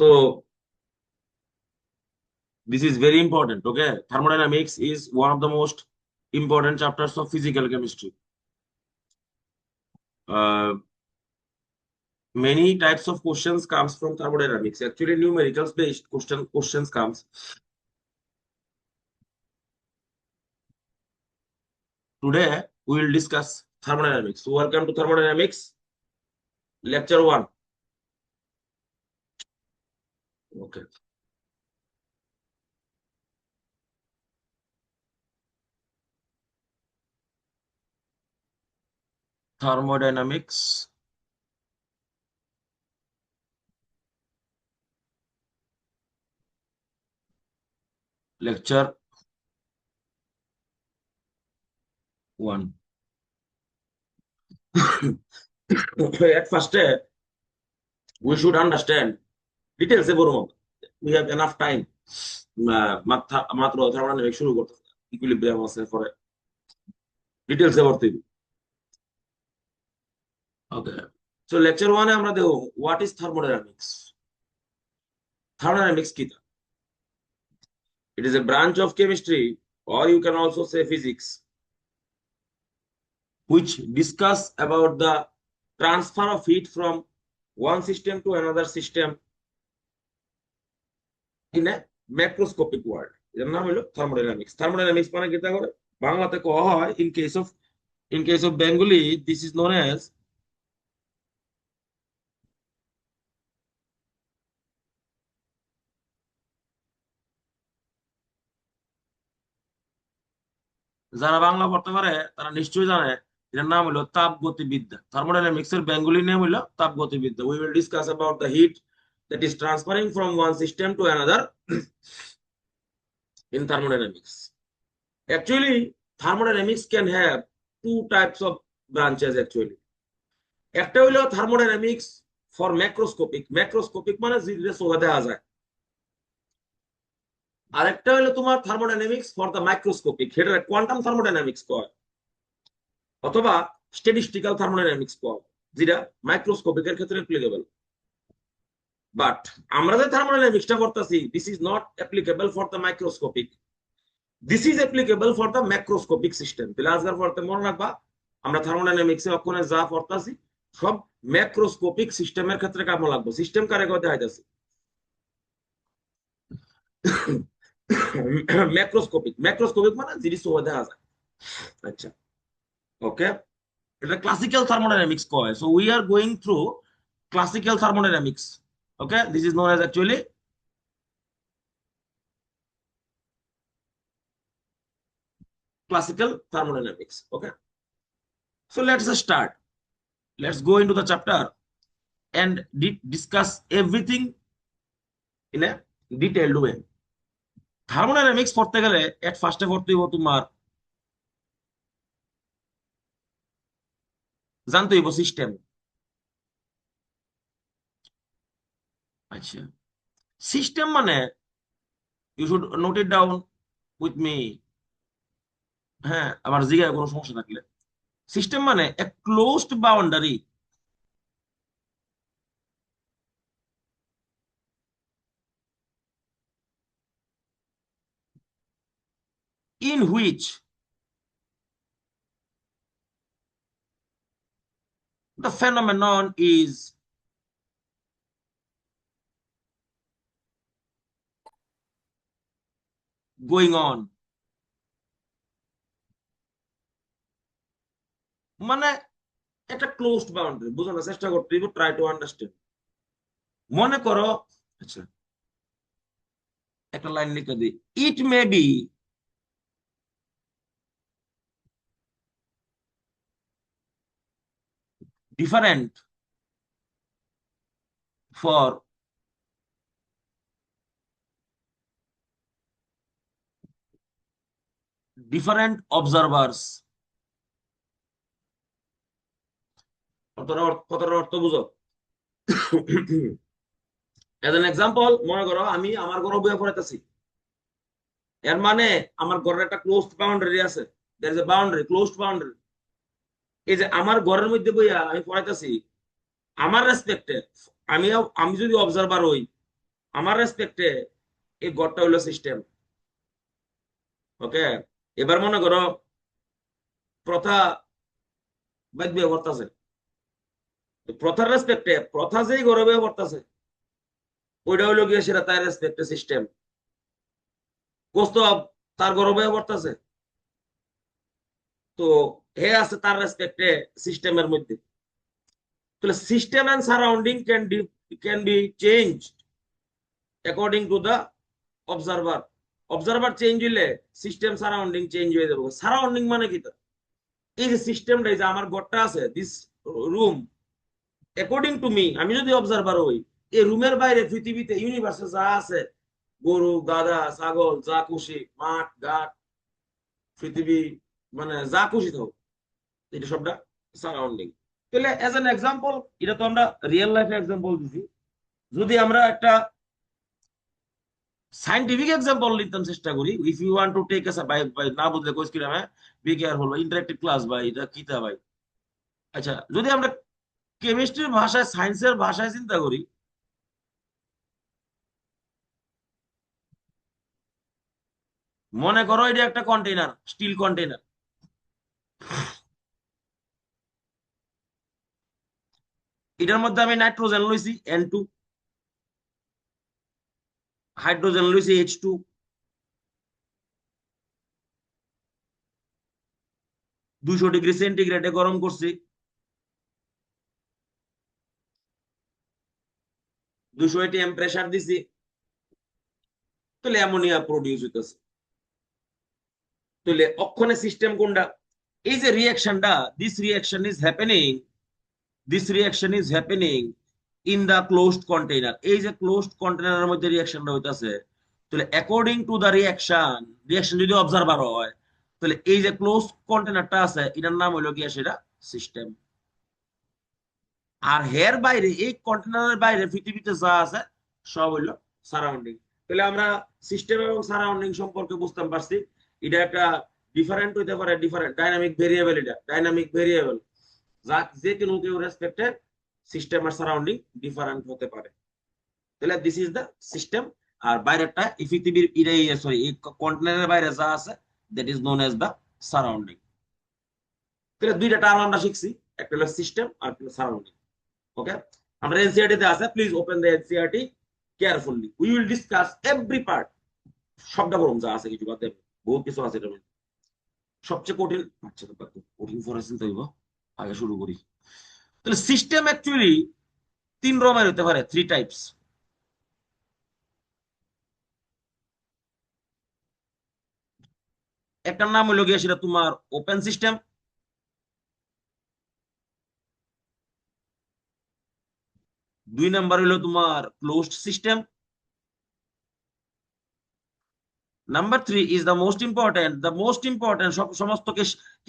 So this is very important. Okay, thermodynamics is one of the most important chapters of physical chemistry. Uh, Many types of questions comes from thermodynamics. Actually, numericals based questions comes. Today we will discuss thermodynamics. So welcome to thermodynamics lecture 1. Okay. Thermodynamics lecture 1. At first, we should understand details about we have enough time. মাত্র thermodynamics শুরু করতে equilibrium আছে পরে details about দিবি। ওকে, so lecture 1 এ আমরা দেখব what is thermodynamics. Thermodynamics কি? It is a branch of chemistry, or you can also say physics, which discuss about the transfer of heat from one system to another system in a macroscopic world. এর নাম হলো thermodynamics. Thermodynamics মানে কি তা করে বাংলাতে কওয়া হয় in case of Bengali this is known as যারা বাংলা পড়তে পারে তারা নিশ্চয়ই জানে এর নাম হলো তাপগতিবিদ্যা। থার্মোডাইনামিক্স এর বেঙ্গলি নেম হলো তাপগতিবিদ্যা। We will discuss about the heat that is transferring from one system to another in thermodynamics. Actually, thermodynamics can have two types of branches actually. একটা হলো thermodynamics for macroscopic মানে যেটা চোখে দেখা যায়। আরেকটা হলো তোমার thermodynamics for the microscopic, সেটা কোয়ান্টাম থার্মোডাইনামিক্স কয় অথবা স্ট্যাটিস্টিক্যাল থার্মোডাইনামিক্স কয়, যেটা মাইক্রোস্কোপিকের ক্ষেত্রে অ্যাপ্লিকেবল। বাট আমরা যে থার্মোডাইনামিক্সটা করতেছি this is not applicable for the microscopic, this is applicable for the macroscopic system. তাহলে আজকের পড়তে মনে রাখবা আমরা থার্মোডাইনামিক্সে অক্ষরে যা পড়তাছি সব ম্যাক্রোস্কোপিক সিস্টেমের ক্ষেত্রে কামে লাগবে। সিস্টেম কারে কথা হইতাছে ম্যাক্রোস্কোপিক মানে জিনিস চোখে দেখা যায়। আচ্ছা, ওকে, এটা ক্লাসিক্যাল থার্মোডাইনামিক্স কয়। So we are going through classical thermodynamics. Okay, this is known as actually classical thermodynamics. Okay, so let's start. Let's go into the chapter and discuss everything in a detailed way. Thermodynamics পড়তে গেলে at first পড়তে হইব তোমার জানতে হইব system. আচ্ছা, system মানে you should note it down with me. হ্যাঁ, আমার জিগায় কোনো সমস্যা থাকলে, সিস্টেম মানে a closed boundary in which the phenomenon is going on. মানে একটা ক্লোজড বাউন্ডারি বোঝানোর চেষ্টা করতে হবে, ট্রাই টু আন্ডারস্ট্যান্ড। মনে করো, আচ্ছা একটা লাইন লিখে দিই, it may be different for different observers. কতটা অর্থ বুঝো? এজ এন এক্সাম্পল, মনে করো আমি আমার ঘর বইয়া পড়াইতেছি, এর মানে আমার ঘরের একটা ক্লোজড বাউন্ডারি আছে। There is a boundary, closed boundary. এই যে আমার ঘরের মধ্যে বইয়া আমি পড়াইতেছি, আমার রেসপেক্টে আমি আমি যদি অবজারভার হই, আমার রেসপেক্টে এই গড়টা হইলো সিস্টেম। ওকে, এবার মনে করো প্রথা বাদ করতেছে, প্রথার রেসপেক্টে প্রথা যেই গৌরবে করতেছে ওইটা হইলো গিয়ে সেটা তার রেসপেক্টে সিস্টেম। গোস্ত তার গৌরবে করতেছে, তো হে আছে তার রেসপেক্টে সিস্টেমের মধ্যে। তাহলে system and surrounding can be change according to the observer. Observer change হইলে সিস্টেম সারাউন্ডিং চেঞ্জ হয়ে যাবে। সারাউন্ডিং মানে কি? এই যে সিস্টেমটা, যে আমার ঘরটা আছে, this room, according to me, আমি যদি অবজারভার হই, এই রুমের বাইরে পৃথিবীতে ইউনিভার্সে যা আছে, গরু গাধা ছাগল যা খুশি, মাঠ ঘাট পৃথিবী, মানে যা খুশি থাক, এটা সবটা সারাউন্ডিং। তাহলে এজ এন এক্সাম্পল, এটা তো আমরা রিয়েল লাইফে এক্সাম্পল দিছি। যদি আমরা একটা সাইন্টিফিক এক্সাম্পল নিতে চেষ্টা করি, if you want to take by না বুঝলে কোচ কিরাম, হ্যাঁ বি কেয়ারফুল, ইন্টারেক্টিভ ক্লাস ভাই, এটা কিতা ভাই। আচ্ছা, যদি আমরা কেমিস্ট্রির ভাষায়, সায়েন্সের ভাষায় চিন্তা করি, মনে করো এটা একটা কন্টেইনার, স্টিল কন্টেইনার। এটার মধ্যে আমি নাইট্রোজেন লইছি N2, হাইড্রোজেন লইছি H2, 200 ডিগ্রি সেন্টিগ্রেডে গরম করছি, 200 ATM প্রেসার দিছি, তাহলে অ্যামোনিয়া প্রডিউস হইতেছে। তাহলে অক্ষণে সিস্টেম কোনটা? এই যে রিয়াকশনটা, this reaction is happening in the closed container. এই যে ক্লোজড কন্টেইনারের মধ্যে রিয়াকশনটা হইতাছে, তাহলে according to the reaction, reaction যদি অবজারভার হয়, তাহলে এই যে ক্লোজ কন্টেইনারটা আছে, এটার নাম হইলো কি সেটা সিস্টেম। আর হের বাইরে, এই কন্টেইনারের বাইরে পৃথিবীতে যা আছে সব হইলো সারাউন্ডিং। তাহলে আমরা সিস্টেম এবং সারাউন্ডিং সম্পর্কে বুঝতে পারছি। এটা একটা ডিফারেন্ট হইতে পারে, ডিফারেন্ট ডাইনামিক ভেরিয়েবল, এটা ডাইনামিক ভেরিয়েবল, যা যে কোনো কেউ রেসপেক্টে সিস্টেম আর সারাউন্ডিং ডিফারেন্ট হতে পারে। তাহলে দিস ইজ দ্য সিস্টেম। আর বাইরেটা এই পৃথিবীর সরি, এই কন্টেইনারের বাইরে যা আছে, that is known as the surrounding. তাহলে দুইটা টার্ম আমরা শিখছি, একটা হলো সিস্টেম আর একটা হলো সারাউন্ডিং। ওকে, আমরা এনসিইআরটি তে আছে, please open the NCERT carefully, we will discuss every part. সবটা বরং যা আছে, কিছু বাদ দেব, বহুত কিছু আছে এটা। সবচেয়ে কঠিন, আচ্ছা তো কঠিন ফরাসি তো আগে শুরু করি। তাহলে সিস্টেম অ্যাকচুয়ালি তিন রকমের হতে পারে, থ্রি টাইপস। একটার নাম হলো গিয়ে সেটা তোমার ওপেন সিস্টেম, দুই নাম্বার হলো তোমার closed system, number three is the most important সমস্ত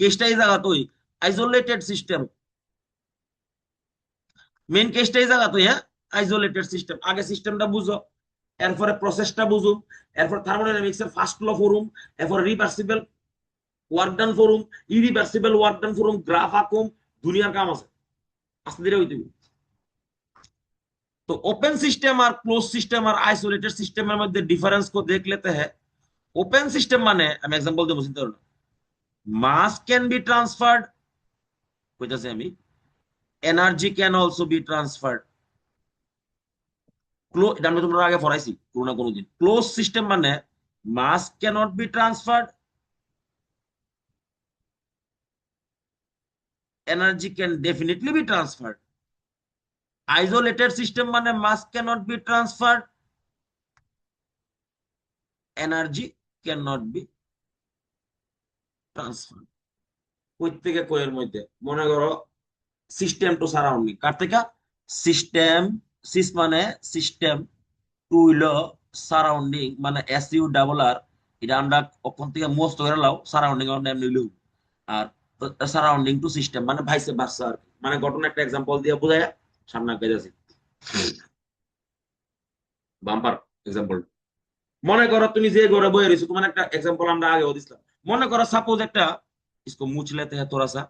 কেসটাই জায়গাতই আইসোলেটেড সিস্টেম। মেন কেসটাই জায়গাতই, হ্যাঁ, আইসোলেটেড সিস্টেম। আগে সিস্টেমটা বুঝো, এরপরে প্রসেসটা বুঝো, এরপর থার্মোডাইনামিক্স এর ফার্স্ট ল ফরুম, এরপর রিভার্সিবল ওয়ার্ক ডান ফরুম, ইরিভার্সিবল ওয়ার্ক ডান ফরুম, গ্রাফ আঁকুম, দুনিয়ার কাম আছে, আস্তে ধীরে হইতে। तो ओपन सिस्टम और क्लोज सिस्टम और आइसोलेटेड सिस्टम में मध्य डिफरेंस को देख लेते हैं। ओपन सिस्टम माने আমি एग्जांपल দেব, চিন্তা করুন, মাস ক্যান বি ট্রান্সফার্ড, কইতাছে আমি, energy can also be transferred. এটা আমরা তোমরা আগে পড়াইছি কোনো না কোনো দিন। ক্লোজ সিস্টেম মানে mass cannot be transferred, energy can definitely be transferred. Isolated system মানে mass cannot be transferred, energy can not be transferred. কই থেকে কইয়ের মধ্যে মনে করো সিস্টেম টু সারাউন্ডিং, কার থেকে? সিস্টেম, সিস মানে সিস্টেম, টু হইলো সারাউন্ডিং মানে SU ডাবল R, এটা আমরা ওখান থেকে মোস্ট করে লাও, সারাউন্ডিং আমরা এমনি লইব। আর সারাউন্ডিং টু সিস্টেম মানে ভাইসে ভার্সা আর কি। মানে ঘটনা একটা এক্সাম্পল দিয়ে বোঝায় সামনে গেছি, বাম্পার এক্সাম্পল। মনে করো তুমি যে ঘরে বয়ে রয়েছো, তোমার একটা এক্সাম্পল আমরা আগেও দিছিলাম। মনে করো সাপোজ একটা, इसको मुछ लेते हैं थोड़ा सा।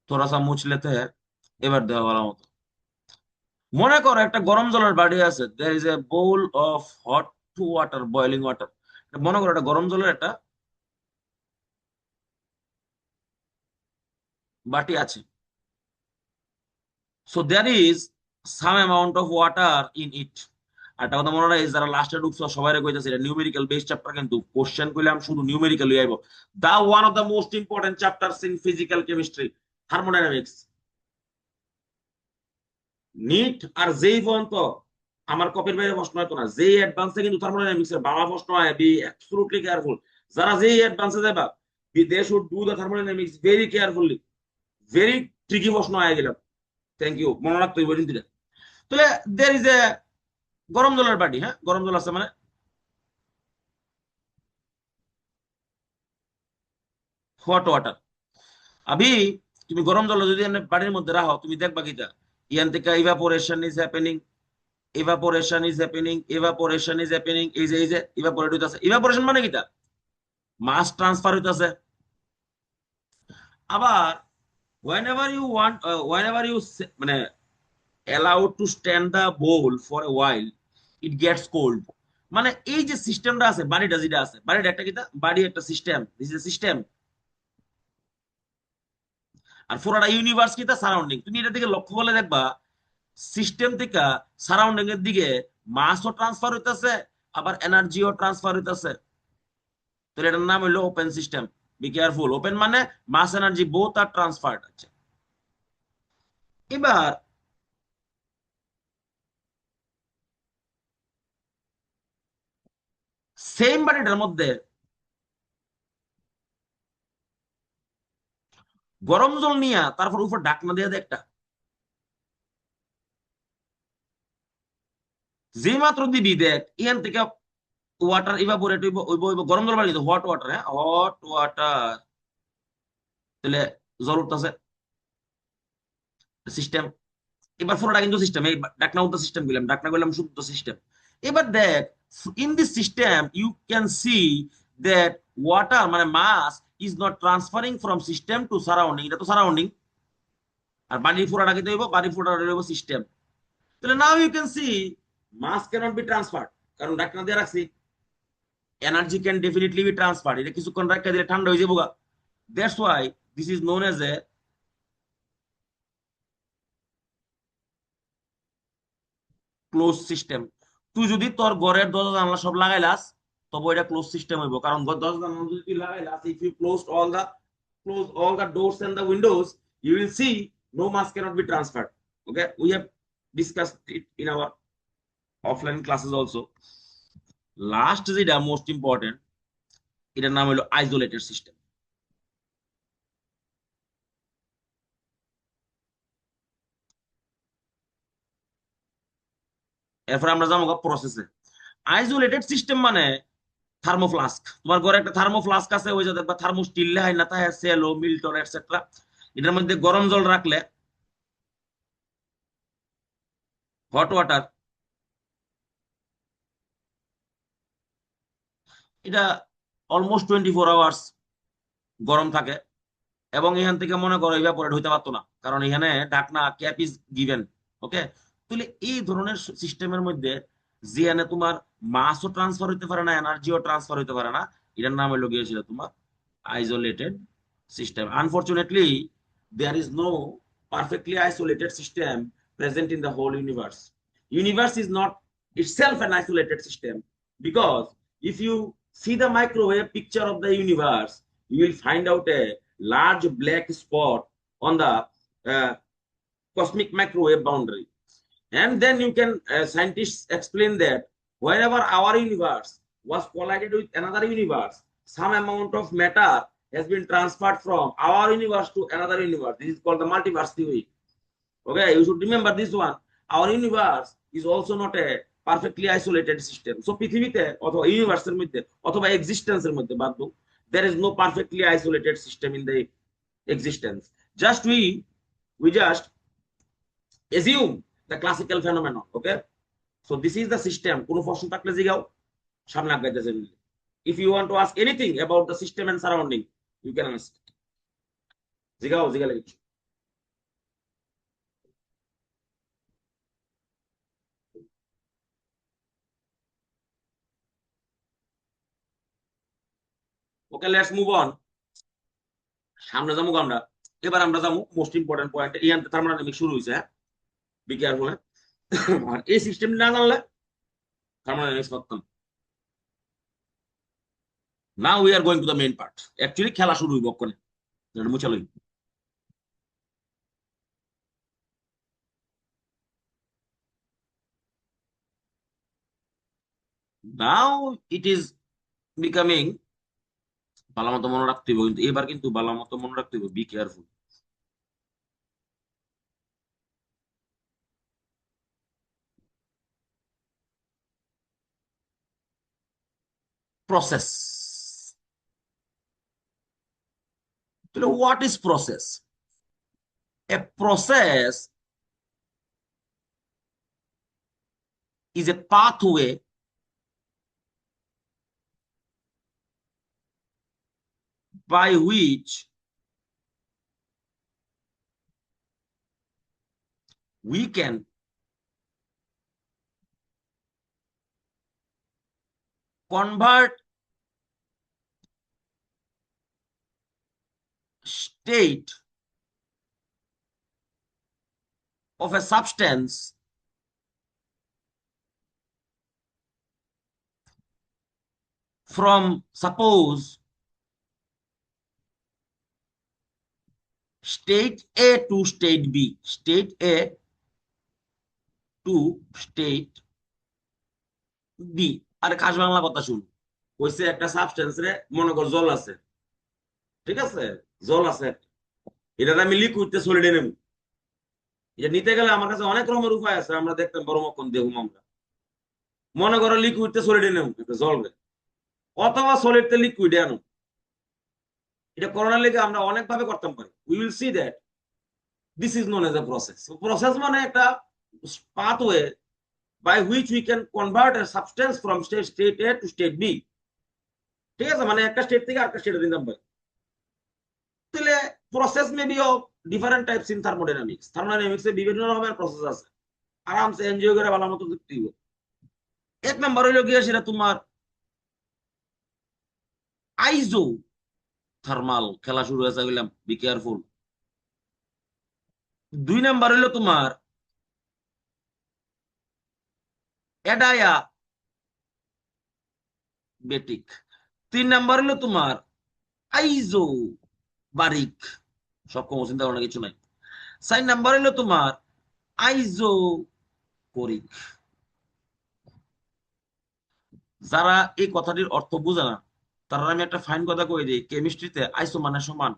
थोड़ा सा मुछ लेते हैं এবার দেওয়া ভালো মতো মনে করো একটা গরম জলের বাটি আছে there is a bowl of hot water boiling water মনে করো একটা গরম জলের একটা বাটি আছে so there is some amount of water in it আর একটা কথা মনে রাখি যারা লাস্টে ঢুকছো সবাই কইতাছে এটা নিউমেরিক্যাল বেস চ্যাপ্টার কিন্তু কোশ্চেন কইলাম শুধু নিউমেরিক্যাল আইবো the one of the most important chapters in physical chemistry thermodynamics NEET আর যেই পর্যন্ত আমার কপির বাইরে প্রশ্ন হতো না যেই অ্যাডভান্সে কিন্তু থার্মোডাইনামিক্স এর বাংলা প্রশ্ন হয় বি অ্যাবসলিউটলি কেয়ারফুল যারা যেই অ্যাডভান্সে যাবা they should do the thermodynamics very carefully very tricky প্রশ্ন হয়ে গেল থ্যাংক ইউ মনে রাখতে হইব দিলে তাহলে দের ইজ এ গরম জলের বাটি হ্যাঁ গরম জল আছে মানে হট ওয়াটার আবি তুমি গরম জল যদি বাড়ির মধ্যে রাখো তুমি দেখবা কিটা ইয়ান থেকে evaporation is happening evaporation is happening evaporation is happening এই যে evaporate হইতাছে evaporation মানে কিটা মাস ট্রান্সফার হইতাছে আবার whenever you want whenever you মানে allowed to stand the bowl for a while it gets cold মানে এই যে সিস্টেমটা আছে বাড়িটা যেটা আছে বাড়িটা একটা কিটা বাড়ি একটা system this is a system আর পুরোটা ইউনিভার্স কিটা সারাউন্ডিং তুমি এটা দিকে লক্ষ্য করলে দেখবা সিস্টেম থেকে সারাউন্ডিং এর দিকে মাসও ট্রান্সফার হইতাছে আবার এনার্জিও ট্রান্সফার হইতাছে তো এটার নাম হলো open system be careful open মানে মাস এনার্জি বোথ আর ট্রান্সফার্ড আছে এবার সেম বাড়িটার মধ্যে গরম জল নিয়ে তারপর উপর ঢাকনা দিয়ে দেয় একটা যে মাত্র দিবি দেখ এখান থেকে ওয়াটার ইভাপোরেট হইব গরম জল বাড়ি হট ওয়াটার হ্যাঁ হট ওয়াটার তাহলে জল উঠতেছে সিস্টেম এবার পুরোটা কিন্তু সিস্টেম এই ডাকনা উল্টা সিস্টেম বললাম ডাকনা বললাম শুদ্ধ সিস্টেম এবার দেখ in this system you can see that water মানে mass is not transferring from system to surrounding এটা তো সারাউন্ডিং আর বাড়ির পুরাটা কি হইব বাড়ির পুরাটা হইব সিস্টেম তাহলে now you can see mass cannot be transferred কারণ ডাকনা দিয়ে রাখছি energy can definitely be transferred এটা কিছুক্ষণ রাখা দিলে ঠান্ডা হয়ে যাবো that's why this is known as a close system তুই যদি তোর ঘরের দরজা জানলা সব লাগাইলাস তবে এটা ক্লোজ সিস্টেম হইব কারণ দরজা জানলা যদি তুই লাগাইলাস if you close all the doors and the windows you will see no mass cannot be transferred okay we have discussed it in our offline classes also last যেটা মোস্ট ইম্পর্টেন্ট এটার নাম হলো আইসোলেটেড সিস্টেম এরপর আমরা যাবো প্রসেসে isolated system মানে থার্মোফ্লাস্ক তোমার ঘরে একটা থার্মোফ্লাস্ক আছে ওই যে দেখবা থার্মোস্টিল লেহাই না তাই সেলো মিল্টন এটসেট্রা এটার মধ্যে গরম জল রাখলে হট ওয়াটার এটা অলমোস্ট 24 আওয়ার্স গরম থাকে এবং এখান থেকে মনে করো ইভাপোরেট হইতে পারতো না কারণ এখানে ঢাকনা ক্যাপ ইজ গিভেন ওকে তাহলে এই ধরনের সিস্টেমের মধ্যে যেখানে তোমার মাসও ট্রান্সফার হইতে পারে না এনার্জিও ট্রান্সফার হইতে পারে না এটার নাম হলো গিয়েছিল তোমার isolated system. Unfortunately, there is no perfectly isolated system present in the whole universe. Universe is not itself an isolated system because if you see the microwave picture of the universe, you will find out a large black spot on the cosmic microwave boundary. And then you can, scientists explain that whenever our universe was collided with another universe, some amount of matter has been transferred from our universe to another universe. This is called the multiverse theory. Okay, you should remember this one. Our universe is also not a perfectly isolated system. So, পৃথিবীতে অথবা ইউনিভার্সের মধ্যে অথবা এক্সিস্টেন্সের মধ্যে বাদ there is no perfectly isolated system in the existence. Just we just assume the classical phenomenon. Okay, so this is the system. কোনো প্রশ্ন থাকলে জিগাও সামনে আগাইতেছে if you want to ask anything about the system and surrounding you can ask জিগাও জিগালে okay, let's move on. সামনে যাবো আমরা। এবার আমরা যাবো মোস্ট ইম্পর্টেন্ট পয়েন্ট। ইয়ান থার্মোডাইনামিক্স শুরু হয়েছে, হ্যাঁ, বি কেয়ারফুল। আর এই সিস্টেম না জানলে থার্মোডাইনামিক্স করতাম। নাও we are going to the main part. Actually খেলা শুরু হইব ওখানে, মুচালই। নাও ইট ইজ বিকামিং, ভালো মতো মনে রাখতে হবে কিন্তু এবার, কিন্তু ভালো মতো মনে রাখতে হবে, বি কেয়ারফুল। প্রসেস। তাহলে what is process? A process is a pathway by which we can convert state of a substance from, suppose, state A to state B, state A to state B। আরে খাস বাংলা কথা শুন। কইছে একটা substance রে, মনে কর জল আছে, ঠিক আছে, জল আছে, এটা আমি লিকুইডে সলিডে নেব। এটা নিতে গেলে আমার কাছে অনেক রকমের উপায় আছে, আমরা দেখতাম বড় মক্ষণ দেখুম আমরা। মনে করো লিকুইডে সলিডে নেব একটা জল, অথবা সলিডতে লিকুইডে আনো। এটা করোনার লেগে আমরা অনেক ভাবে করতে পারি। We will see that this is known as a process. Process মানে একটা pathway by which we can convert a substance from state A to state B. ঠিক আছে, মানে একটা স্টেট থেকে আরেকটা স্টেটে দিতাম পারি। তাহলে process may be of different types in thermodynamics. থার্মোডাইনামিক্সে বিভিন্ন রকমের প্রসেস আছে, আরামসে এনজয় করে ভালো মতো দেখতে হবে। এক নম্বর হইলো গিয়ে সেটা তোমার আইজো থার্মাল খেলা শুরু হয়েছে, বললাম বি কেয়ারফুল। দুই নাম্বার হইলো তোমার এডায়া বেটিক। তিন নাম্বার হলো তোমার আইজো বারিক। সব কম, চিন্তা ভাবনা কিছু নাই। চার নাম্বার হলো তোমার আইজো করিক। যারা এই কথাটির অর্থ বুঝে না, তারা আমি একটা ফাইন কথা কই দিই, কেমিস্ট্রিতে আইসো মানে সমান।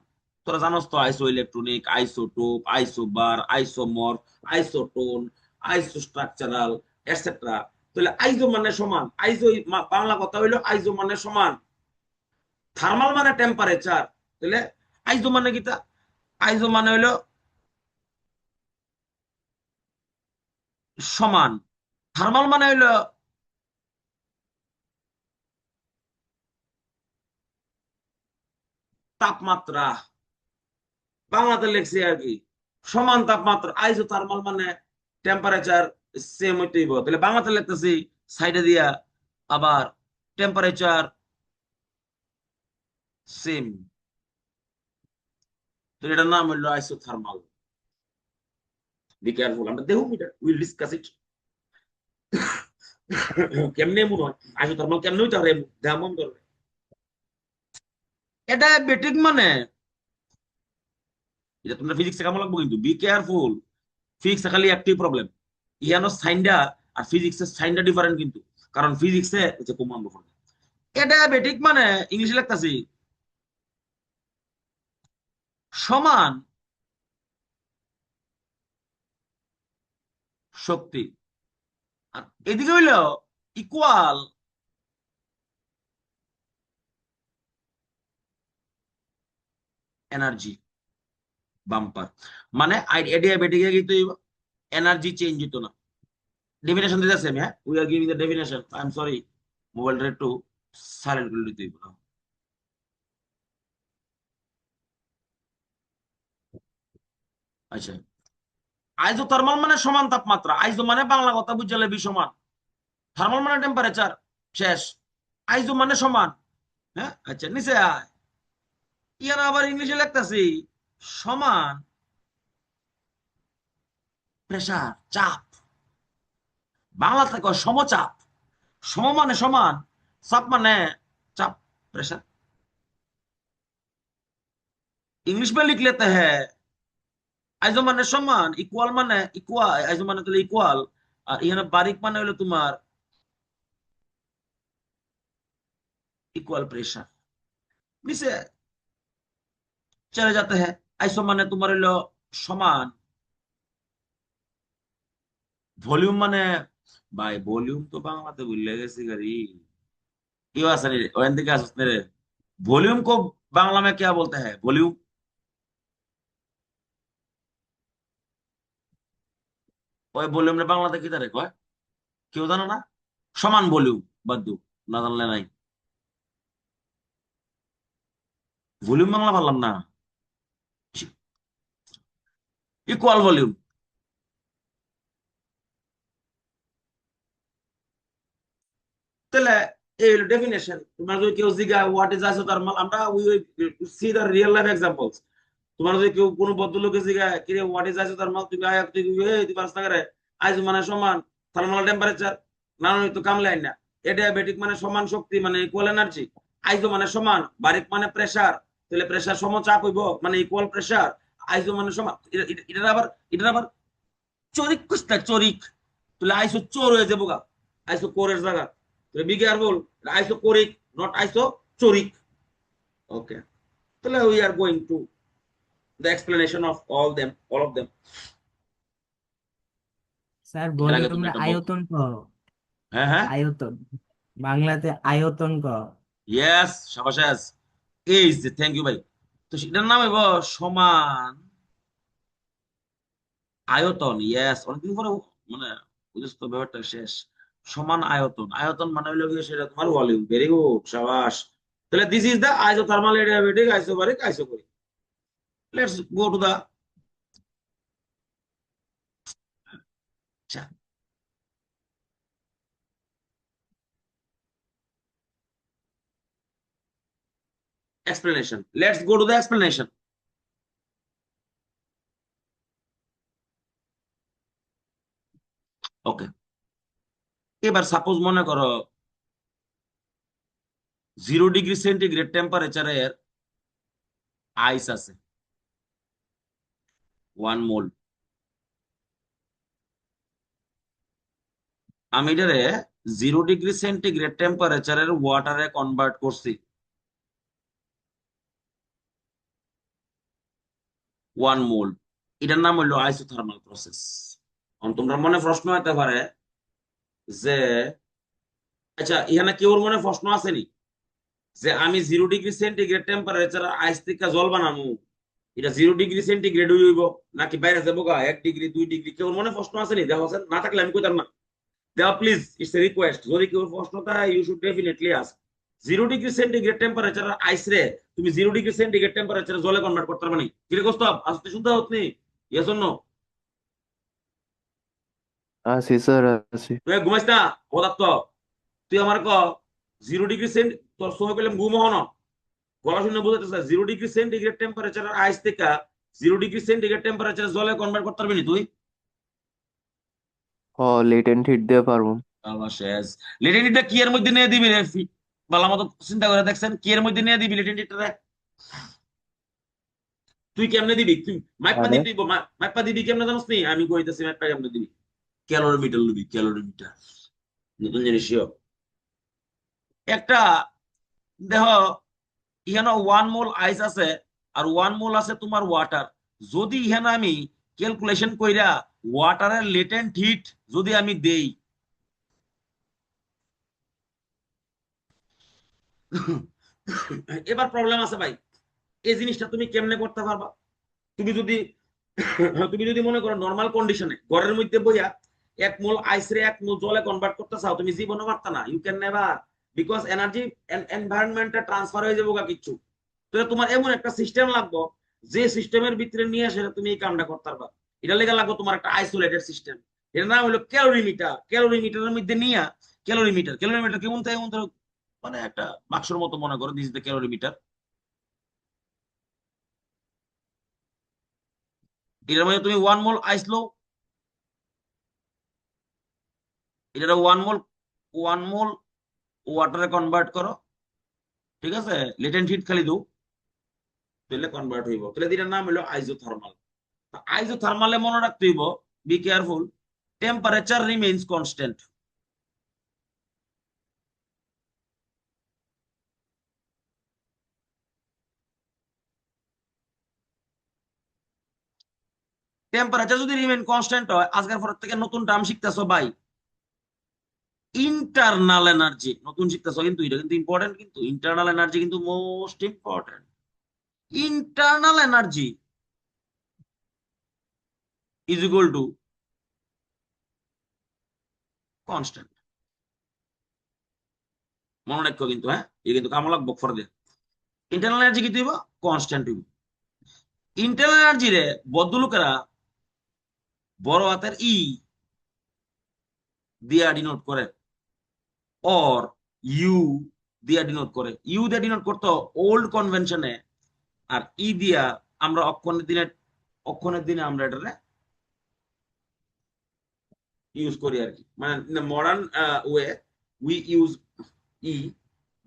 তোরা জানোস তো, আইসো ইলেকট্রনিক, আইসোটোপ, আইসোবার, আইসোমর, আইসোটোন, আইসো স্ট্রাকচারাল, এটসেট্রা। তাহলে আইজো মানে সমান। আইজো বাংলা কথা হইলো আইজো মানে সমান। থার্মাল মানে টেম্পারেচার। তাহলে আইজো মানে কিটা? আইজো মানে হইলো সমান। থার্মাল মানে হইলো তাপমাত্রা। বাংলাতে লেখছি আর কি, সমান তাপমাত্রা। আইসো থার্মাল মানে টেম্পারেচার সেম হইতেই। তাহলে বাংলাতে লিখতেছি সাইডে দিয়া আবার টেম্পারেচার সেম। তো এটার নাম হইলো আইসো থার্মাল। বি কেয়ারফুল, আমরা দেখুন এটা, উইল ডিসকাস ইট। কেমনে মনে হয় আইসো থার্মাল কেমনে হইতে পারে, যেমন ধরবে। এটা বেটিক মানে, এটা তোমরা ফিজিক্সে কেমন লাগবে কিন্তু, বি কেয়ারফুল। ফিজিক্সে খালি একটাই প্রবলেম, ইয়ানো সাইনটা আর ফিজিক্সের সাইনটা ডিফারেন্ট কিন্তু। কারণ ফিজিক্সে হচ্ছে কমান বফর। এটা বেটিক মানে ইংলিশে লিখতাছি সমান শক্তি। আর এদিকে হইলো ইকুয়াল এনার্জি। বাম্পার। মানে এডিয়াবেটিকে কিন্তু এনার্জি চেঞ্জ হতো না। ডেফিনেশন দিতেছি আমি, হ্যাঁ, we are giving the definition. I am sorry, মোবাইলটা একটু সাইলেন্ট করে দিতে হইব। আচ্ছা, আইজো থার্মাল মানে সমান তাপমাত্রা। আইজো মানে বাংলা কথা বুঝালে বি সমান। থার্মাল মানে টেম্পারেচার, শেষ। আইজো মানে সমান। হ্যাঁ আচ্ছা নিচে আয়। ইয়ান আবার ইংলিশে লিখতেছি সমান প্রেসার চাপ, বাংলা থেকে সমচাপ। সম মানে সমান, চাপ মানে চাপ, प्रेशर। इंग्लिश में लिख लेते हैं আইজো মানে সমান, ইকুয়াল মানে ইকুয়াল, আইজো মানে তাহলে ইকুয়াল, আর এখানে বারিক মানে হলো তোমার इक्वल प्रेशर। নিচে চলে যেতে हैं। আইসো মানে তোমার হলো সমান, ভলিউম মানে ভাই ভলিউম তো বাংলাতে ভুলে গেছি গাড়ি। কেউ আছে রে ওখান থেকে আসছ রে? वॉल्यूम को बांग्ला में क्या बोलते हैं वॉल्यूम? ওই ভলিউম বাংলাতে কি তারে কয়? কেউ জানো না? সমান ভলিউম বাদ দিও, না জানলে নাই। ভলিউম বাংলা পারলাম না, ইকুয়াল ভলিউম। তাহলে এই হলো ডেফিনেশন। তোমার যদি কেউ জিজ্ঞাসা হোয়াট ইজ আইসোথার্মাল, আমরা we see the real life examples. তোমার যদি কেউ কোনো ভদ্রলোকে জিজ্ঞাসা কি রে হোয়াট ইজ আইসোথার্মাল, তুমি আয় তুই তুই পাঁচ টাকা আইসো মানে সমান থার্মাল টেম্পারেচার, না তো কামলাই না। এডিয়াবেটিক মানে সমান শক্তি মানে ইকুয়াল এনার্জি, আইসো মানে সমান, বারিক মানে প্রেসার, তাহলে প্রেসার সমচাপ হইব মানে ইকুয়াল প্রেসার, আইসো মানে সমান। এটা আবার চরিক কুস্তা চরিক, তাহলে আইসো চোর হয়ে যাবো গা, আইসো কোরের জায়গা। বি কেয়ারফুল, আইসো কোরিক নট আইসো চরিক। ওকে, তাহলে we are going to the explanation of all of them। Sir এর আগে তুমি ভলিউমের একটা আয়তন ক? হ্যাঁ হ্যাঁ আয়তন বাংলাতে আয়তন ক? ইয়েস সাবাস, এই যে থ্যাংক ইউ ভাই। তো সেটার নাম হইব সমান আয়তন। ইয়েস, অনেকদিন পরে মানে বুঝেছ তো ব্যাপারটা শেষ। সমান আয়তন, আয়তন মানে হইলো গিয়ে সেটা তোমার ভলিউম। ভেরি গুড সাবাস। তাহলে this is the isothermal adiabatic isobaric isochoric. Let's go to the explanation. Let's go to the explanation. Okay, এবার সাপোজ মনে করো 0 ডিগ্রি সেন্টিগ্রেড টেম্পারেচারের আইস আছে 1 মোল। আমি এটারে 0 ডিগ্রি সেন্টিগ্রেড টেম্পারেচারের ওয়াটারে কনভার্ট করছি 1 মোল। এটার নাম হইলো আইসোথার্মাল প্রসেস। তোমরা মনে প্রশ্ন হতে পারে যে আচ্ছা এখানে কেউ মনে প্রশ্ন আসেনি যে আমি 0 ডিগ্রি সেন্টিগ্রেড টেম্পারেচার আইস থেকে জল বানাবো, এটা 0 ডিগ্রি সেন্টিগ্রেড হইব নাকি বাইরে যাবো গা 1 ডিগ্রি 2 ডিগ্রি? কেউ মনে প্রশ্ন আসেনি? দেখো না থাকলে আমি কইতাম না। দেওয়া প্লিজ, ইটস এ রিকোয়েস্ট, যদি কেউ প্রশ্ন থাকে you should definitely ask. 0 degree centigrade temperature ice রে তুমি 0 ডিগ্রি সেন্টিগ্রেড টেম্পারেচার জলে কনভার্ট করতে পারবে না? কিরে গোস্তাব আসতে শুনতে হতনি? Yes or no? আছি স্যার আছি। তুই ঘুমাইস না পদার্থ? তুই আমার ক 0 ডিগ্রি সেন্ট, তোর সময় পেলাম ঘুম হন গলা শুনে বোঝাতে 0 ডিগ্রি সেন্টিগ্রেড টেম্পারেচার আইস থেকে 0 ডিগ্রি সেন্টিগ্রেড টেম্পারেচার জলে কনভার্ট করতে পারবি না তুই? লেটেন্ট হিট দিয়ে পারবো। আবার শেষ। লেটেনিটা কি এর মধ্যে নিয়ে দিবি রে? ভালো মতো চিন্তা করে দেখছেন কি এর মধ্যে নিয়ে দিবি লেটেনিটা? তুই কেমনে দিবি? তুই মাইপা মানে দিবি, মাইপা দিবি কেমনে জানোস নি? আমি কইতেছি মাইপা কেমনে দিবি। ক্যালোরিমিটার নিবি, ক্যালোরিমিটার। নতুন জিনিস একটা দেহ, ইহানো 1 মোল আইস আছে আর 1 মোল আছে তোমার ওয়াটার। যদি ইহানে আমি ক্যালকুলেশন কইরা ওয়াটারের লেটেন্ট হিট যদি আমি দেই, এবার প্রবলেম আছে ভাই। এই জিনিসটা তুমি কেমনে করতে পারবা? তুমি যদি তুমি যদি মনে করো নর্মাল কন্ডিশনে ঘরের মধ্যে বইয়া 1 মোল আইস রে 1 মোল জলে কনভার্ট করতে চাও, তুমি জীবনও পারতা না। You can never, because energy এনভায়রনমেন্টে ট্রান্সফার হয়ে যাবো কিছু। তো তোমার এমন একটা সিস্টেম লাগবে যে সিস্টেমের ভিতরে নিয়ে সেটা তুমি এই কামটা করতে পারবা। এটা লেগে লাগবে তোমার একটা আইসোলেটেড সিস্টেম। এর নাম হলো ক্যালোরিমিটার। ক্যালোরিমিটারের মধ্যে নিয়ে ক্যালোরিমিটার কেমন থাকে এমন ধরো মানে একটা বাক্সের মতো মনে করো, দিস ইজ দ্য ক্যালোরিমিটার। এটার মধ্যে তুমি 1 মোল আইস লো, এটা 1 মোল ওয়াটারে কনভার্ট করো, ঠিক আছে, লেটেন্ট হিট খালি দাও, তাহলে কনভার্ট হইব, তাহলে এটার নাম হলো আইজোথার্মাল। আইজোথার্মালে মনে রাখতে হইব, be careful, temperature remains constant. Temperature যদি রিমেইন কনস্ট্যান্ট হয়, আজকের পর থেকে নতুন টার্ম শিখতেছো ভাই, ইন্টারনাল এনার্জি নতুন শিখতেছো, কিন্তু এটা কিন্তু ইম্পর্টেন্ট, কিন্তু ইন্টারনাল এনার্জি কিন্তু most important. Internal energy is equal to constant, মনে রাখো কিন্তু, হ্যাঁ, এটা কিন্তু কামলা বকফর দিয়ে, ইন্টারনাল এনার্জি কি দিব, কনস্ট্যান্ট হইব। ইন্টারনাল এনার্জি রে বদ্ধ লোকেরা বড় হাতের ই দিয়া ডিনোট করে, অর ইউ দিয়া ডিনোট করে। ইউ দিয়া ডিনোট করতো ওল্ড কনভেনশনে, আর ই দিয়া আমরা অক্ষণের দিনে আমরা এটা ইউজ করি আর কি, মানে modern way we use E,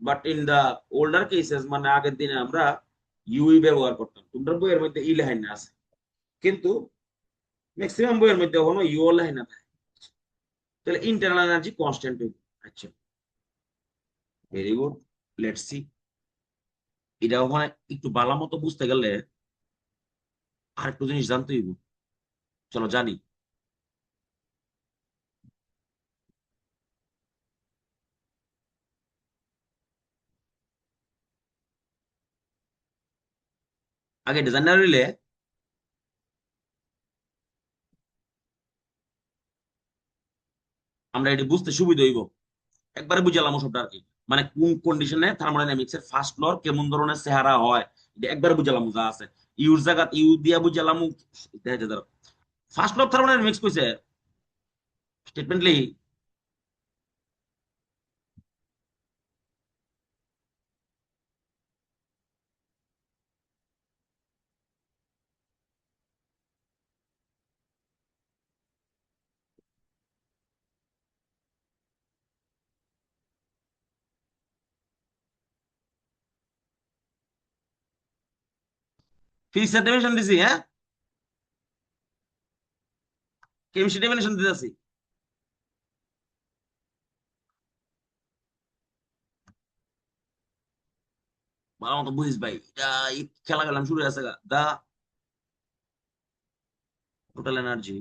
but in the older cases মানে আগের দিনে আমরা ইউই ব্যবহার করতাম। তোমরা বইয়ের মধ্যে ই লেখাই না আছে, কিন্তু ম্যাক্সিমাম বইয়ের মধ্যে এখনো ইউ লেখাই না থাকে। তাহলে ইন্টারনাল এনার্জি কনস্ট্যান্ট হইব। আচ্ছা, ভেরি গুড, লেটস সি। এটা ওখানে একটু বালা মতো বুঝতে গেলে আর একটু জিনিস জানতে হইব, চলো জানি। আগে এটা জানা রইলে আমরা এটা বুঝতে সুবিধা হইব, একবারে বুঝালাম সবটা আর কি, মানে কোন কন্ডিশনে থার্মোডাইনামিক্স এর ফার্স্ট লর কেমন ধরনের চেহারা হয়, এটা একবারে বুঝালাম, যা আছে ইউর জায়গা ইউ দিয়া বুঝালাম। দেখা যায় ধরো ফার্স্ট লর থার্মোডাইনামিক্স কইছে স্টেটমেন্টলি, ফিজিক্সের ডেফিনেশন দিছি, হ্যাঁ, কেমিস্ট্রি ডেফিনেশন দিতেছি। ভালো মতো বুঝিস ভাই, এটা এই খেলা খেলাম শুরু হয়ে গেছে, দা টোটাল এনার্জি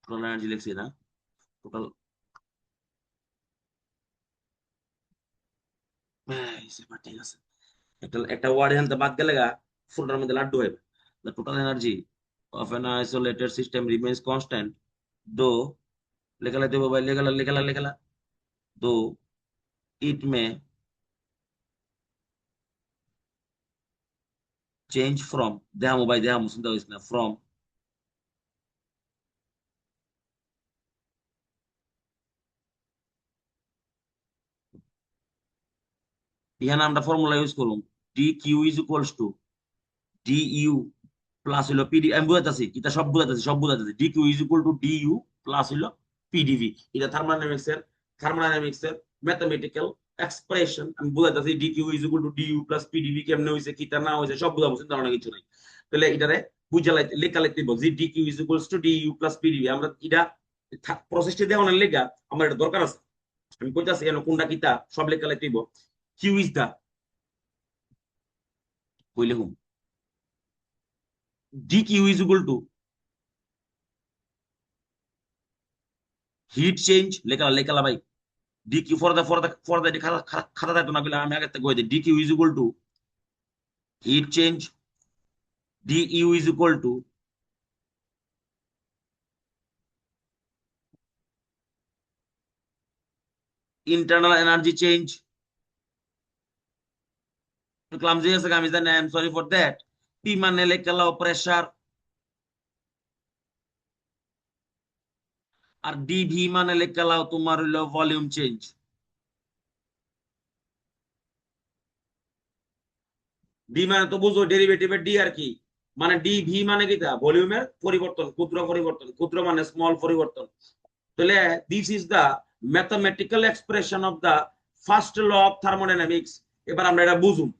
টোটাল এনার্জি লিখছি না, টোটাল, ঠিক আছে, একটা একটা ওয়ার্ড এখান থেকে বাদ গেলে গা ফুলটার মধ্যে লাড্ডু হবে। The total energy of N isolated system remains constant দো, লেখালা দেবো ভাই, লেখালা লেখালা লেখালা, দো ইট মে চেঞ্জ ফ্রম, দেহামো ভাই দেহামো, চিন্তা করিস না, ফ্রম এখানে আমরা ফর্মুলা ইউজ করুন, D Q is equals to D U plus হইলো পিডি, আমি বুঝাইতেছি এটা সব বুঝাইতেছি, D Q is equal to D U plus হইলো পিডিভি। এটা থার্মোডাইনামিক্স এর ম্যাথমেটিক্যাল এক্সপ্রেশন, আমি বুঝাইতেছি D Q is equal to D U plus PDV কেমনে হইছে কিটা না হইছে সব বুঝাবো, চিন্তা ভাবনা কিছু নাই। তাহলে এটারে বুঝালাই লেখা লিখতে দিব যে D Q is equals to D U plus PDV, আমরা এটা প্রসেসটা দেওয়ার লেখা আমার এটা দরকার আছে, আমি কইতাছি কেন কোনটা কিতা সব লেখা লিখতে দিব। কিউ ইজ দা কইলে হুম, dq is equal to heat change, লেখা লেখা ভাই, dq ফর দা খাতা থাকতো না বলে আমি আগে থেকে কই দিই, dq is equal to heat change du is equal to internal energy change. Clumsy আছে আমি জানি, I am sorry for that. P মানে লেখা লাও প্রেসার, আর ডিভি মানে লেখা লাও তোমার হইলো ভলিউম চেঞ্জ। ডি মানে তো বুঝো ডেরিভেটিভের ডি আর কি, মানে ডিভি মানে কি তা ভলিউমের পরিবর্তন, ক্ষুদ্র পরিবর্তন, ক্ষুদ্র মানে স্মল পরিবর্তন। তাহলে this is the mathematical expression of the first law of thermodynamics. এবার আমরা এটা বুঝুম।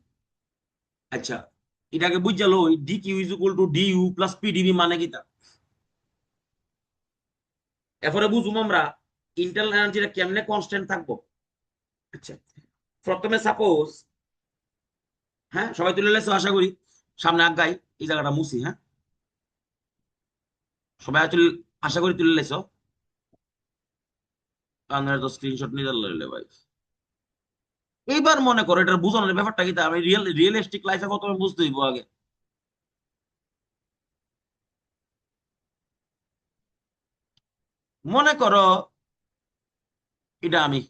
আচ্ছা, এটাকে বুঝালো D Q is equal to D U plus PDV মানে কি তা। এরপরে বুঝুম আমরা ইন্টারনাল এনার্জিটা কেমনে কনস্ট্যান্ট থাকবো। আচ্ছা, প্রথমে সাপোজ, হ্যাঁ সবাই তুলে লেছো আশা করি, সামনে আগাই এই জায়গাটা মুছি। হ্যাঁ সবাই আশা করি তুলে লেছো। আপনারা তো স্ক্রিনশট নিয়ে লইলে ভাই। এইবার মনে করো এটার বোঝানোর ব্যাপারটা কি, আমি রিয়েলিস্টিক লাইফে প্রথমে বুঝতে হইব আগে। মনে করো এটা আমি,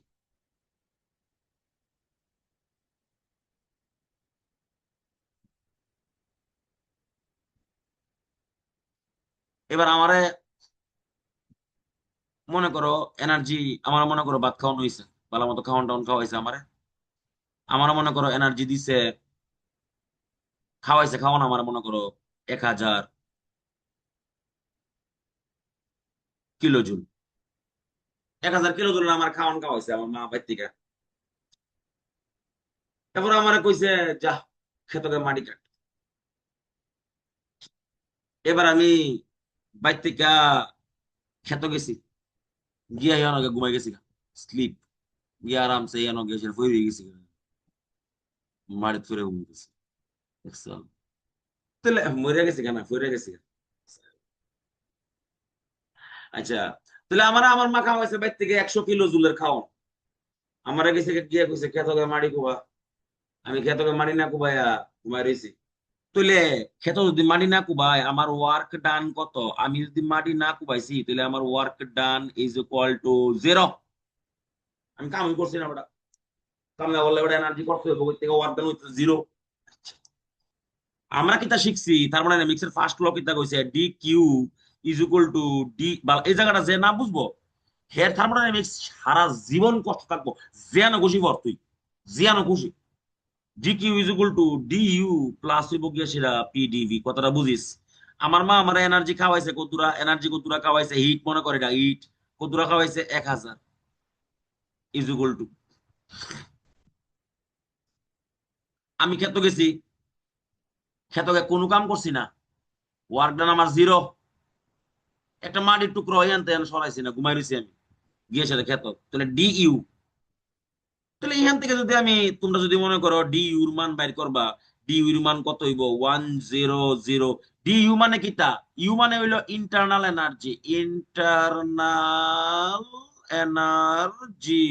এবার আমারে মনে করো এনার্জি, আমার মনে করো ভাত খাওয়ানো হয়েছে, ভালো মতো খাওয়ান টাউন খাওয়াইছে আমারে। আমার মনে করো এনার্জি দিছে, খাওয়াইছে খাওয়ানো আমার মনে করো 1000 কিলো জুল। 1000 কিলো জুল আমার খাওয়ান খাওয়াইছে আমার মা বাইর থেকে। তারপরে আমার কইছে যা খেতকে মাটি কাট। এবার আমি বাইর থেকে খেত গেছি, গিয়া ইয়ানকে ঘুমাই গেছি, স্লিপ গিয়া আরামসে ইয়ানকে এসে ফিরে গেছি, মাটিতে ফিরে ঘুমাইতেছি। দেখছো? তাহলে মরে গেছি কেন, ফিরে গেছি। আচ্ছা, তাহলে আমার মা খাওয়াইছে বাইর থেকে 100 কিলো জুলের খাওয়ান। আমার গেছে গিয়া কইছে খেতকে মাটি কুবা। আমি খেতকে মাটি না কুবাইয়া ঘুমাই রয়েছি। তাহলে খেত যদি মাটি না কুবাই আমার ওয়ার্ক ডান কত? আমি যদি মাটি না কুবাইছি তাহলে আমার work done is equal two 0। আমি কামই করছি না ওটা, কাম না বললে ওটা এনার্জি করতে হবে, ওই থেকে ওয়ার্ক ডান হইতে 0। আমরা কিতা শিখছি থার্মোডাইনামিক্স এর ফার্স্ট ল কিতা কইছে, D Q is equal to D, বা এই জায়গাটা যে না বুঝবো হের থার্মোডাইনামিক্স সারা জীবন কষ্ট থাকবো। জিয়ানো খুশি ভর তুই, জিয়ানো খুশি। D Q is equal to D U plus হইব গিয়া সেটা পিডিভি। কথাটা বুঝিস? আমার মা আমার এনার্জি খাওয়াইছে কতুরা, এনার্জি কতুরা খাওয়াইছে, হিট মনে করে এটা হিট কতুরা খাওয়াইছে 1000 ইজ ইকুয়াল টু, আমি ক্ষেত গেছি, ক্ষেতকে কোনো কাম করছি না, ওয়ার্ক ডান আমার 0। একটা মাটির টুকরো হয়ে আনতে সরাইছি না, ঘুমাই রয়েছি আমি গিয়ে সেটা ক্ষেত। তাহলে ডি ইউ, তাহলে এখান থেকে যদি আমি, তোমরা যদি মনে করো ডি ইউর মান বাইর করবা, ডি ইউর মান কত হইব 100। ডি ইউ মানে কিটা? ইউ মানে হইলো ইন্টারনাল এনার্জি, ইন্টারনাল এনার্জি।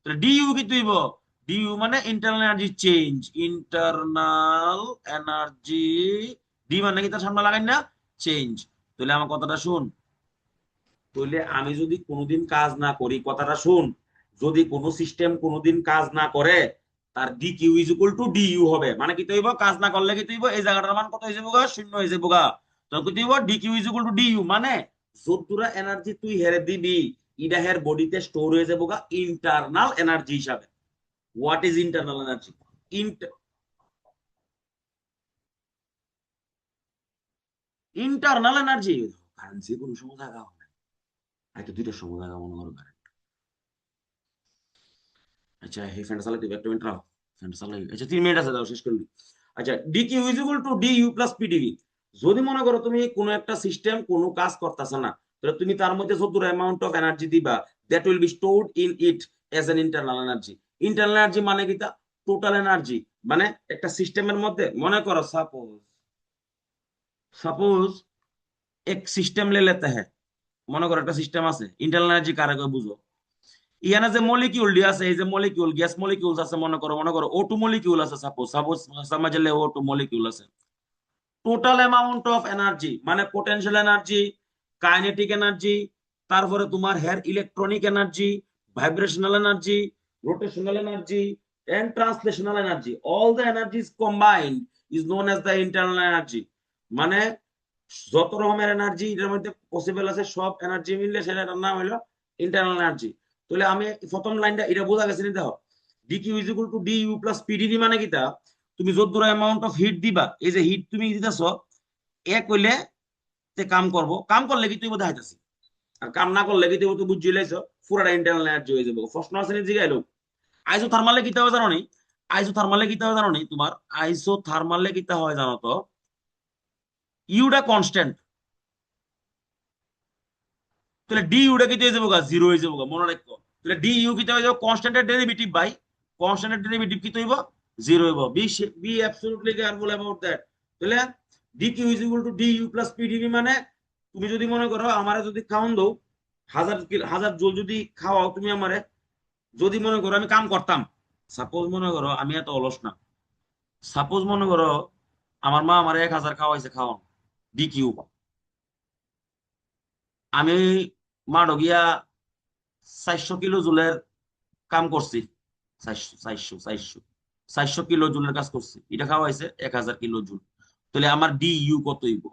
তাহলে ডি ইউ কি হইব? ডি ইউ মানে internal energy change, internal energy. D মানে কি তার সামনে লাগাই না, চেঞ্জ। তাহলে আমার কথাটা শুন, তাহলে আমি যদি কোনোদিন কাজ না করি, কথাটা শুন, যদি কোনো সিস্টেম কোনোদিন কাজ না করে তার D Q is equal to D U হবে। মানে কি তৈব, কাজ না করলে কি তৈব, এই জায়গাটার মান কত হয়ে যাবো, 0 হয়ে যাবো। তখন কি তৈব, D Q is equal to D U, মানে যতটা এনার্জি তুই হেরে দিবি ইটা হের বডিতে স্টোর হয়ে যাবো ইন্টারনাল এনার্জি হিসাবে। What is internal energy? Internal energy কারণ যে কোনো সময় জায়গা হবে, হয়তো 2টার সময় জায়গা মনে করো। আচ্ছা এই ফ্যানটা চালাতে একটা মিনিট রাখো, ফ্যানটা চালাই। আচ্ছা 3 মিনিট আছে, দাও শেষ করে দিই। আচ্ছা D Q is equal to D U plus PDV. যদি মনে করো তুমি কোনো একটা সিস্টেম কোনো কাজ করতেছে না, তাহলে তুমি তার মধ্যে যত অ্যামাউন্ট অফ এনার্জি দিবা that will be stored in it as an internal energy. Internal energy মানে কি তা? Total energy. মানে একটা সিস্টেমের মধ্যে মনে করো সাপোজ, সাপোজ এক সিস্টেম লে লেতে হ্যাঁ, মনে করো একটা সিস্টেম আছে, ইন্টারনাল এনার্জি কারে কয় বুঝো? ইয়ানা যে মলিকিউল ডি আছে, এই যে মলিকিউল, গ্যাস মলিকিউলস আছে, মনে করো ও টু মলিকিউল আছে, সাপোজ সাপোজ সমাজে ও টু মলিকিউল আছে। টোটাল অ্যামাউন্ট অফ এনার্জি মানে পোটেনশিয়াল এনার্জি, কাইনেটিক এনার্জি, তারপরে তোমার here electronic energy, vibrational energy, rotational energy and translational energy, all the energies combined is known as the internal energy. মানে যত রকমের energy এর মধ্যে possible আছে সব এনার্জি মিললে সেটার নাম হলো ইন্টারনাল এনার্জি। তাহলে আমি প্রথম লাইনটা এটা বোঝা গেছে নি দেখো, DQ is equal two DU plus PDV মানে কিটা, তুমি যত দূর অ্যামাউন্ট অফ হিট দিবা, এই যে হিট তুমি দিতেছো এক হইলে তে কাম করব, কাম করলে কি তুই বোধ হাইতাছি, আর কাম না করলে কি তুই বুঝি লাইছো পুরাটা ইন্টারনাল এনার্জি হয়ে যাবে। প্রশ্ন আছে নি জিগাইলো আইসোথার্মালে কিতা হয় জানো নি, আইসোথার্মালে কিতা হয় জানো নি, তোমার আইসোথার্মালে কিতা হয় জানো তো, ইউটা কনস্ট্যান্ট, তাহলে ডি ইউটা কিতা হয়ে যাবো জিরো হয়ে যাবো, মনে রাখো। তাহলে ডি ইউ কিতা হয়ে যাবো কনস্ট্যান্টের ডেরিভেটিভ বাই কনস্ট্যান্টের ডেরিভেটিভ কিতা হইব জিরো হইব। Be absolutely careful about that. তাহলে D Q is equal to D U plus PDV মানে তুমি যদি মনে করো আমারে যদি খাওয়ান দাও 1000 জল যদি খাওয়াও তুমি আমারে, যদি মনে করো আমি কাম করতাম, সাপোজ মনে করো আমি এত অলস না, সাপোজ মনে করো আমার মা আমার 1000 খাওয়াইছে খাওয়ান ডিকিউ, আমি মাঠো গিয়া 400 কিলো জুলের কাম করছি, 400 কিলো জুলের কাজ করছি, এটা খাওয়াইছে 1000 কিলো জুল, তাহলে আমার ডি ইউ কত হইব,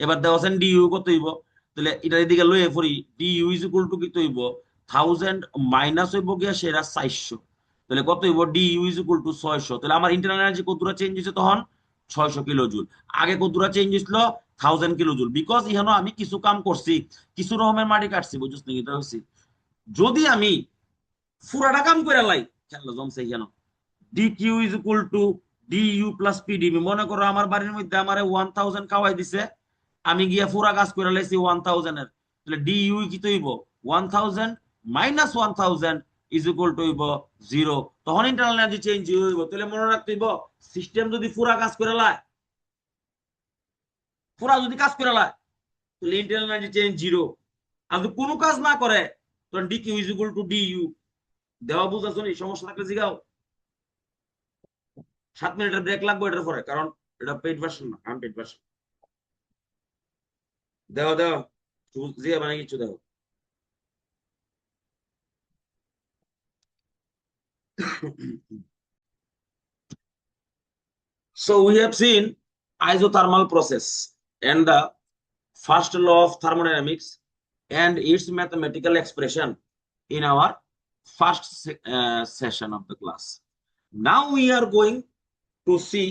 এবার দেওয়া ডি ইউ কত হইব, তাহলে এটা এদিকে লয়ে পড়ি, D U is equal to কত হইব 1000 মাইনাস হইব গিয়া সেটা 400, তাহলে কত হইব D U is equal to 600। তাহলে আমার ইন্টারনাল এনার্জি কতটা চেঞ্জ হয়েছে তখন 600 কিলো জুল, আগে কতটা চেঞ্জ হয়েছিল 1000 কিলো জুল, বিকজ ইহানো আমি কিছু কাম করছি, কিছু রকমের মাটি কাটছি, বুঝছিস নাকি এটা হচ্ছে। যদি আমি পুরাটা কাম করে লাই খেলা জমছে ইহানো, D Q is equal to D U plus PDV, মনে করো আমার বাড়ির মধ্যে আমার 1000 খাওয়াই দিছে, আমি গিয়া পুরা কাজ করে লাইছি 1000 এর, তাহলে ডি ইউ কি হইব 1000 মাইনাস 1000 ইজ ইকুয়াল টু হইব জিরো, তখন ইন্টারনাল এনার্জি চেঞ্জ হইব। তাহলে মনে রাখতে হইব সিস্টেম যদি পুরা কাজ করে লায়, পুরা যদি কাজ করে লায় তাহলে ইন্টারনাল এনার্জি চেঞ্জ জিরো, আর যদি কোনো কাজ না করে তখন D Q is equal to D U. দেওয়া বুঝাছো নি, সমস্যা থাকলে জিগাও। 7 মিনিটের ব্রেক লাগবে এটার পরে, কারণ এটা পেইড ভার্সন না, আনপেইড ভার্সন। দাও দাও জিয়া মানে কিছু দাও। So we have seen isothermal process and the first law of thermodynamics and its mathematical expression in our first session of the class. Now we are going to see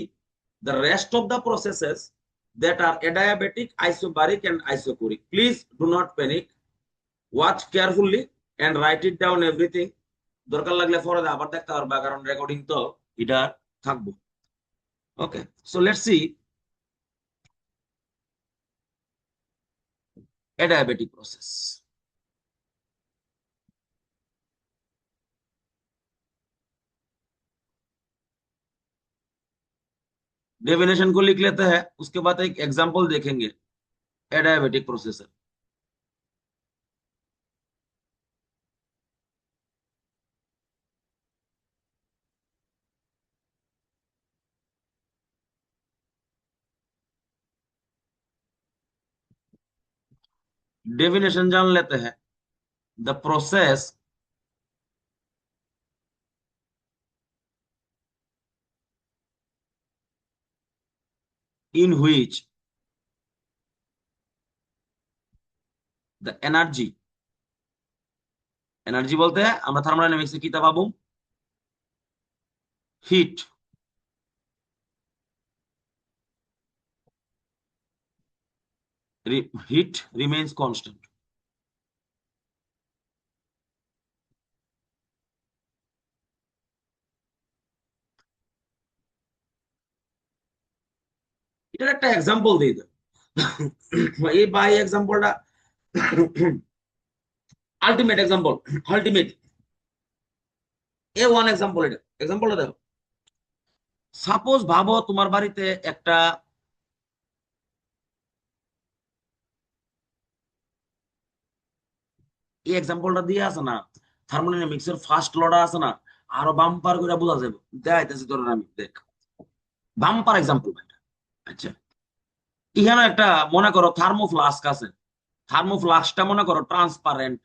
the rest of the processes that are adiabatic, isobaric and isochoric. Please do not panic. Watch carefully and write it down everything. দরকার লাগলে পরে আবার দেখতে পারবা, কারণ recording তো এটা থাকবো। Okay, so let's see adiabatic process. Definition को लिख लेते हैं, उसके बाद एक एग्जांपल देखेंगे एडियाबेटिक प्रोसेसर। डेफिनेशन जान लेते हैं, the process in which the energy, energy বলতে আমরা থার্মোডাইনামিক্সে কি তা পাবো, হিট, হিট রিমেইনস কনস্ট্যান্ট। এটার একটা এক্সাম্পল দিয়ে দাও, এই বাই এক্সাম্পলটা ultimate example, ultimate a one example, এটা এক্সাম্পলটা দেখো। সাপোজ ভাবো তোমার বাড়িতে একটা এই এক্সাম্পলটা দিয়ে আছে না, থার্মোডাইনামিক্সের ফার্স্ট লটা আছে না, আরো বাম্পার করে বোঝা যাবে, দেখাইতেছি ধরেন আমি, দেখ বাম্পার এক্সাম্পল ভাই। আচ্ছা এখানে একটা মনে করো থার্মোফ্লাস্ক আছে, থার্মোফ্লাস্কটা মনে করো ট্রান্সপারেন্ট।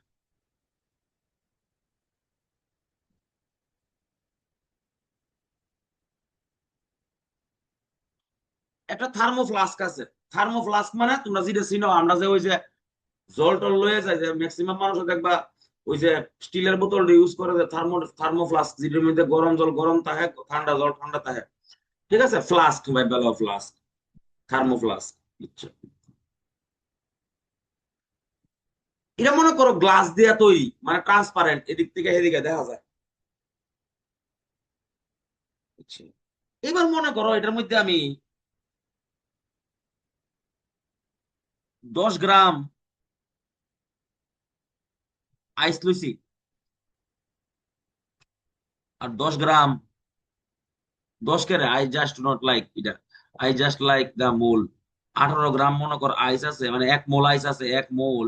একটা থার্মোফ্লাস্ক আছে, থার্মোফ্লাস্ক মানে তোমরা যেটা চিনো, আমরা যে ওই যে জল টল লয়ে যায় যে ম্যাক্সিমাম মানুষ দেখবা ওই যে স্টিলের বোতল ইউজ করে, যে থার্মোফ্লাস্ক যেটার মধ্যে গরম জল গরম থাকে, ঠান্ডা জল ঠান্ডা থাকে, ঠিক আছে, ফ্লাস্ক ভাই, বেলা ফ্লাস্ক, থার্মোফ্লাস্ক। আচ্ছা, এটা মনে করো গ্লাস দিয়ে তৈরি, মানে ট্রান্সপারেন্ট, এদিক থেকে এদিকে দেখা যায়। আচ্ছা, এবার মনে করো এটার মধ্যে আমি 10 গ্রাম আইস লইছি, আর 10 গ্রাম, 10 কেরে আই জাস্ট নট লাইক এটা, আই জাস্ট লাইক দা মোল। 18 গ্রাম মনে কর আইস আছে, মানে 1 মোল আইস আছে, 1 মোল।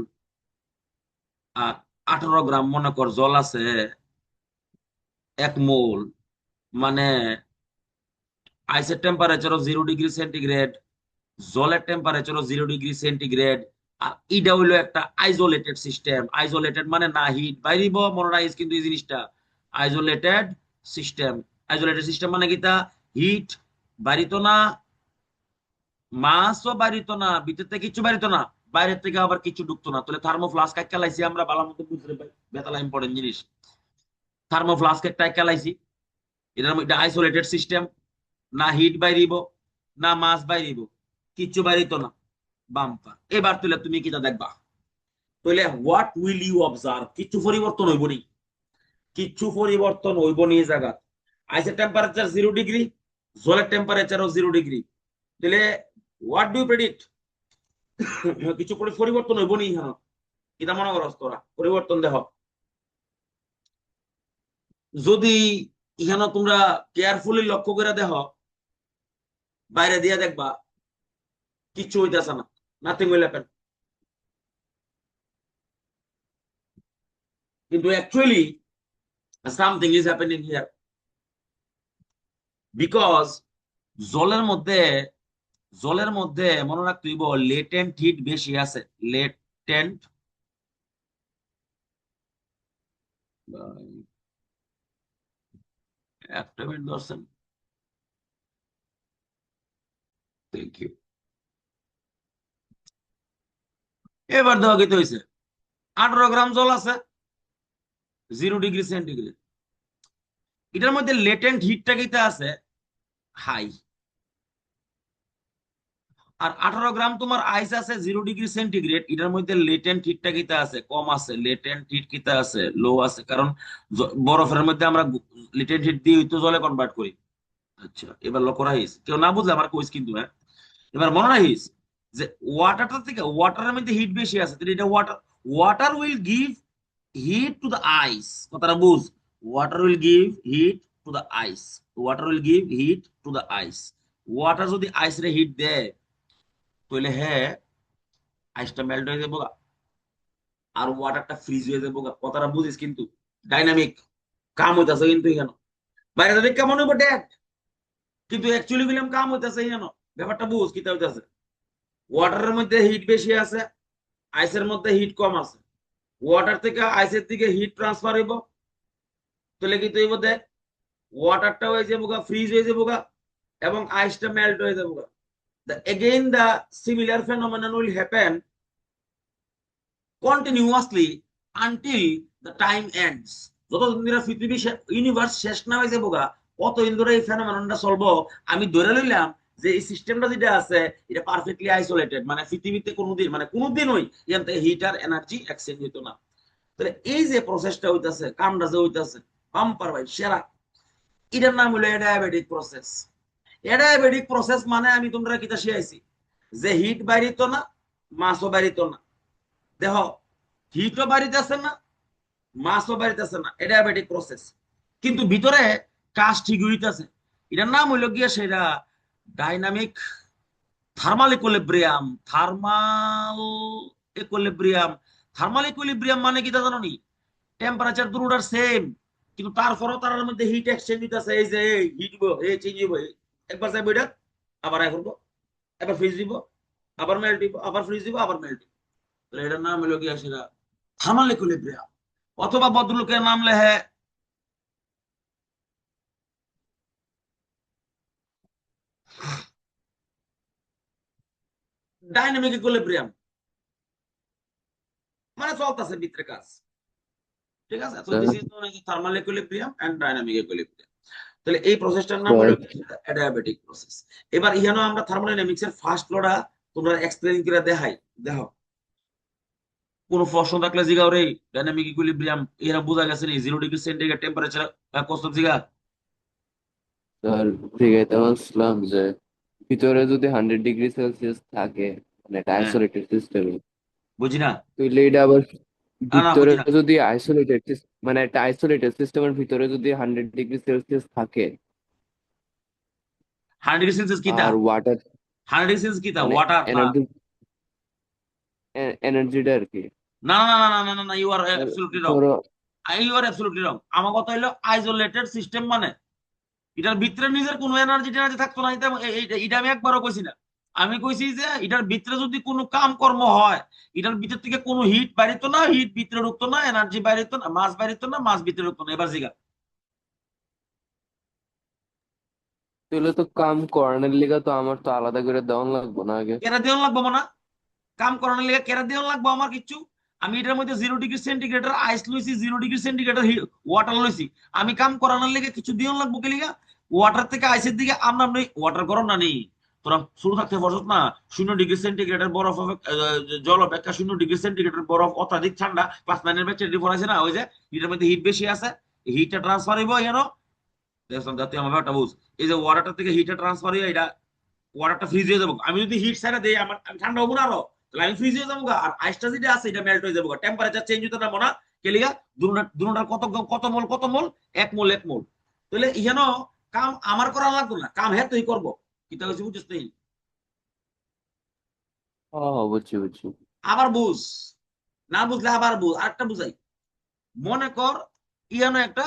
আর 18 গ্রাম মনে কর জল আছে, 1 মোল। মানে আইসের টেম্পারেচারও 0 ডিগ্রি সেন্টিগ্রেড, জলের টেম্পারেচারও 0 ডিগ্রি সেন্টিগ্রেড। আর এটা হইলো একটা আইসোলেটেড সিস্টেম। আইসোলেটেড মানে না হিট বাইরিব, মনে রাখিস কিন্তু এই জিনিসটা, আইসোলেটেড সিস্টেম। আইসোলেটেড সিস্টেম মানে কি, তা হিট বাড়িত না, মাছও বাড়িত না, ভিতর থেকে কিছু বাড়িত না, বাইরের থেকে আবার কিছু ঢুকতো না। তাহলে থার্মোফ্লাস্ক একটা লাইছি আমরা, ভালো মতো বুঝতে পাই, বেতালা ইম্পর্টেন্ট জিনিস। থার্মোফ্লাস্ক একটা লাইছি, এটা আইসোলেটেড সিস্টেম, না হিট বাইরিব, না মাছ বাইরিব, কিচ্ছু বাইরিত না, বাম্পা। এবার তুলে তুমি কিটা দেখবা, তাহলে হোয়াট উইল ইউ অবজার্ভ, কিচ্ছু পরিবর্তন হইব নি, কিচ্ছু পরিবর্তন হইব নি এই জায়গা। আইসের টেম্পারেচার 0 ডিগ্রি, জলের টেম্পারেচারও 0 ডিগ্রি, তাহলে হোয়াট ডু ইউ প্রেডিক্ট, কিছু পরিবর্তন হইব নি। হ্যাঁ, এটা মনে করো তোরা পরিবর্তন দেখ, যদি এখানে তোমরা কেয়ারফুলি লক্ষ্য করে দেখো, বাইরে দিয়ে দেখবা কিচ্ছু হইতেছে না, নাথিং উইল হ্যাপেন। কিন্তু actually something is happening here, because জলের মধ্যে, জলের মধ্যে মনে রাখতে হইব লেটেন্ট হিট বেশি আছে, লেটেন্ট, একটা মিনিট ধরছেন, থ্যাংক ইউ। এবার দেওয়া কি হয়েছে, 18 গ্রাম জল আছে, 0 ডিগ্রি সেন্টিগ্রেড, এটার মধ্যে লেটেন্ট হিটটা কিতে আছে, হাই। আর 18 গ্রাম তোমার আইস আছে 0 ডিগ্রি সেন্টিগ্রেড, এটার মধ্যে লেটেন্ট হিটটা কিতা আছে, কম আছে, লেটেন্ট হিট কিতা আছে, লো আছে, কারণ বরফের মধ্যে আমরা লেটেন্ট হিট দিয়ে তো জলে কনভার্ট করি। আচ্ছা, এবার লক্ষ্য রাখিস, কেউ না বুঝলে আমার কইস কিন্তু, হ্যাঁ। এবার মনে রাখিস যে ওয়াটারটা থেকে, ওয়াটারের মধ্যে হিট বেশি আছে, তাহলে এটা water, water will give heat to the ice, কথাটা বুঝ, water will give heat to the ice, water will give heat to the ice. Water যদি আইস রে হিট দেয়, তাহলে হ্যাঁ আইসটা মেল্ট হয়ে যাবো গা, আর ওয়াটারটা ফ্রিজ হয়ে যাবো গা, কথাটা বুঝিস কিন্তু, ডাইনামিক কাম হইতাছে কিন্তু এখানে। বাইরে থেকে কেমন হইব ডেট, কিন্তু অ্যাকচুয়ালি বললাম কাম হইতাছে এখানে, ব্যাপারটা বুঝ কি হইতাছে। ওয়াটারের মধ্যে হিট বেশি আছে, আইসের মধ্যে হিট কম আছে, ওয়াটার থেকে আইসের দিকে হিট ট্রান্সফার হইব, তাহলে কিন্তু হইব দেখ, ওয়াটারটা হয়ে যাবো গা, ফ্রিজ হয়ে যাবো গা, এবং আইসটা মেল্ট হয়ে যাবো গা। Again the similar phenomenon will happen continuously until the time ends. যতদিন ধরে পৃথিবী ইউনিভার্স শেষ না হয়ে যাবো গা, কতদিন ধরে এই ফেনোমেননটা চলবো। আমি ধরে লইলাম যে এই সিস্টেমটা যেটা আছে এটা পারফেক্টলি আইসোলেটেড, মানে পৃথিবীতে কোনোদিন, মানে কোনোদিনই এখান থেকে হিট আর এনার্জি এক্সচেঞ্জ হইতো না। তাহলে এই যে প্রসেসটা হইতাছে, কামটা যে হইতাছে, বাম্পার ভাই সেরা, এটার নাম হলো অ্যাডিয়াবেটিক প্রসেস। অ্যাডিয়াবেটিক প্রসেস মানে আমি তোমরা কিতা শিখাইছি, যে হিট বাড়িত না, মাছও বাড়িত না, দেখো হিটও বাড়িতেছে না, মাছও বাড়িতেছে না, অ্যাডিয়াবেটিক প্রসেস, কিন্তু ভিতরে কাজ ঠিক হইতেছে। এটার নাম হইলো গিয়ে সেটা dynamic thermal equilibrium. Thermal equilibrium মানে কি তা জানো নি, টেম্পারেচার দুটোটার সেম, কিন্তু তারপরও তার মধ্যে হিট এক্সচেঞ্জ হইতাছে, এই যে হিট এই চেঞ্জ হইব, একবার যাইব এটা, আবার এখন এবার ফ্রিজ দিব, আবার মেল্ট দিব, আবার ফ্রিজ দিব, আবার মেল্ট দিব। তাহলে এটার নাম হলো কি সেটা থার্মাল ইকুইলিব্রিয়াম। অথবা ভদ্রলোকের নাম লেহে ডাইনামিক ইকুইলিব্রিয়াম, মানে চলতেছে ভিতরে কাজ। ঠিক আছে, তো this sir is known as thermal equilibrium and dynamic equilibrium. তাহলে এই প্রসেসটার নাম স্যার হলো অ্যাডিয়াবেটিক প্রসেস। এবার ইহানো আমরা থার্মোডাইনামিক্স এর ফার্স্ট লটা তোমরা এক্সপ্লেইন করে দেখাই। দেখো কোন প্রশ্ন থাকলে জিগাও রে। ডাইনামিক ইকুইলিব্রিয়াম এরা বোঝা গেছে নি 0 ডিগ্রি সেন্টিগ্রেড টেম্পারেচার কত জিগা। স্যার জিজ্ঞাসা করছিলাম যে ভিতরে যদি 100 ডিগ্রি সেলসিয়াস থাকে, মানে এটা হ্যাঁ, আইসোলেটেড সিস্টেমে, বুঝি না। তাহলে এটা আবার না ভিতরে বুঝি না। যদি আইসোলেটেড, মানে একটা আইসোলেটেড সিস্টেমের ভিতরে যদি 100 ডিগ্রি সেলসিয়াস থাকে 100 ডিগ্রি সেলসিয়াস কিতা? আর ওয়াটার, 100 ডিগ্রি সেলসিয়াস কিতা মানে ওয়াটার না? এনার্জি, এনার্জিটা আর কি। না না না না না না না, you are sir absolutely wrong. ধরো, ইউ আর অ্যাবসলিউটলি রং। আমার কথা হলো আইসোলেটেড সিস্টেম মানে এটার ভিতরে নিজের কোনো এনার্জি টেনার্জি থাকতো না। এটা আমি একবারও কইছি না। আমি কইছি যে এটার ভিতরে যদি কোনো কাম কর্ম হয়, এটার ভিতর থেকে কোনো হিট বাইরিত না, হিট ভিতরে ঢুকতো না, এনার্জি বাইরিত না, মাস বাইরিত না, মাস ভিতরে ঢুকতো না। এবার জিগা তাহলে তো কাম করানোর লিগা তো আমার তো আলাদা করে দেওয়ান লাগবে না আগে? কেরা দিয়ন লাগবো না? কাম করানোর লেগে কেরা দিয়ন লাগবো আমার কিচ্ছু। আমি এটার মধ্যে 0 ডিগ্রি সেন্টিগ্রেডের আইস লইছি, 0 ডিগ্রি সেন্টিগ্রেডের ওয়াটার লইছি। আমি কাম করানোর লেগে কিছু দিয়ন লাগবো কে লিগা? ওয়াটার থেকে আইসের দিকে আমরা নেই, ওয়াটার গরম না নেই। তোরা শুরু থাকতে বসত না 0 ডিগ্রি সেন্টিগ্রেডের বরফ জল অপেক্ষা 0 ডিগ্রি সেন্টিগ্রেডের বরফ অত্যাধিক ঠান্ডা। ক্লাস 9 এর ব্যাচে পড়াইছে না, ওই যে এটার মধ্যে হিট বেশি আছে, হিটটা ট্রান্সফার হইব এখানে। দেখলাম জাতীয় আমার ব্যাপারটা বুঝ। এই যে ওয়াটারটা থেকে হিটটা ট্রান্সফার হয়ে এটা ওয়াটারটা ফ্রিজ হয়ে যাবো। আমি যদি হিট ছাড়া দিই আমার আমি ঠান্ডা হবো না আরো, তাহলে আমি ফ্রিজ হয়ে যাবো গা। আর আইসটা যেটা আছে এটা মেল্ট হয়ে যাবো, টেম্পারেচার চেঞ্জ হতে পারবো না। কেলিগা দুটার কত কত মোল কত মোল, 1 মোল 1 মোল। তাহলে ইহানো কাম আমার করা লাগতো না, কাম হ্যাঁ তুই করবো। কিতা হয়েছে বুঝছিস তুই? ও বুঝছি বুঝছি। আবার বুঝ, না বুঝলে আবার বুঝ। আরেকটা বুঝাই। মনে কর ইহানো একটা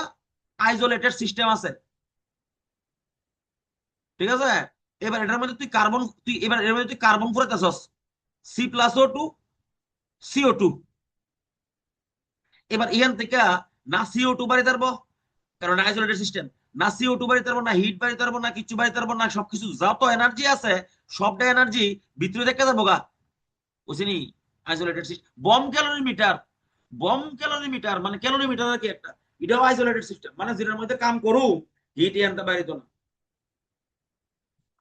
আইসোলেটেড সিস্টেম আছে, ঠিক আছে? এবার এটার মধ্যে তুই কার্বন, তুই এবার এর মধ্যে তুই কার্বন ফুরাইতেছস, C+O2 CO2। এবার এখান থেকে না CO2 বাড়িতে পারবো, কারণ আইসোলেটেড সিস্টেম, না CO2 বাড়িতে পারবো, না হিট বাড়িতে পারবো, না কিছু বাড়িতে পারবো না। সবকিছু যত এনার্জি আছে সবটা এনার্জি ভিতরে দেখতে যাবো গা, বুঝছিনি? Isolated system. বম ক্যালোরিমিটার মানে ক্যালোরিমিটার কি একটা, এটাও আইসোলেটেড সিস্টেম, মানে যেটার মধ্যে কাম করু হিট আনতে পারিত না।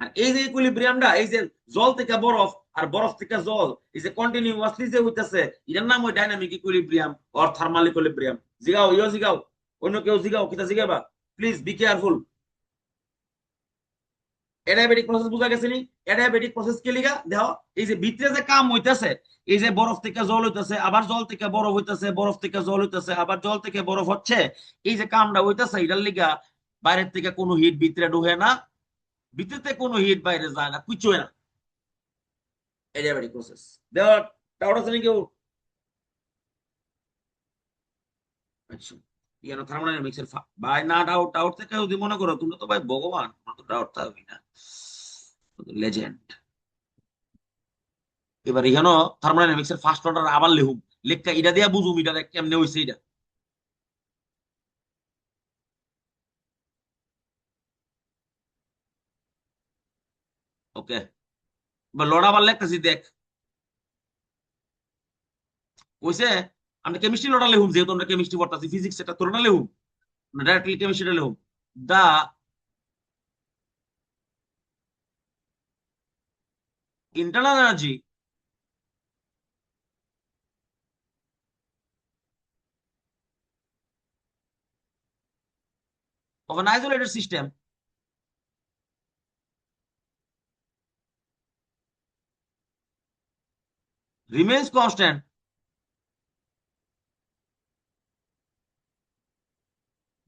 আর এই যে ইকুইলিব্রিয়ামটা, এই যে জল থেকে বরফ আর বরফ থেকে জল, এই যে কন্টিনিউয়াসলি যে হইতাছে, এটার নাম ওই dynamic equilibrium or thermal equilibrium. জিগাও, ইও জিগাও, অন্য কেউ জিগাও, কিতা জিগাবা, please be careful. Adiabatic process বুঝা গেছে নি? অ্যাডিয়াবেটিক প্রসেস কে লিগা দেখো, এই যে ভিতরে যে কাম হইতাছে, এই যে বরফ থেকে জল হইতাছে, আবার জল থেকে বরফ হইতাছে, বরফ থেকে জল হইতাছে, আবার জল থেকে বরফ হচ্ছে, এই যে কামটা হইতাছে এটার লিগা বাইরের থেকে কোনো হিট ভিতরে ঢুকে না, ভিতর থেকে কোনো হিট বাইরে যায় না, কিছু হয় না। অ্যাডিয়াবেটিক প্রসেস দেওয়ার ডাউট আছে নাকি কেউ? আচ্ছা, ইয়ানো থার্মোডাইনামিক্স এর ভাই না ডাউট, ডাউট থেকে যদি মনে করো তুমি তো ভাই ভগবান, তোমার তো ডাউট থাকবে না, লেজেন্ড। এবার এখানে থার্মোডাইনামিক্স এর ফার্স্ট অর্ডার আবার লিখুম, লেখা এটা দিয়া বুঝুম এটা কেমনে হইছে এটা। ওকে, এবার লড়া আবার লেখতেছি দেখ। কইছে আমরা কেমিস্ট্রি লড়া লিখুম, যেহেতু আমরা কেমিস্ট্রি পড়তাছি, ফিজিক্স এটা তোর না লিখুম, ডাইরেক্টলি কেমিস্ট্রিটা লিখুম। The internal energy of an isolated system remains constant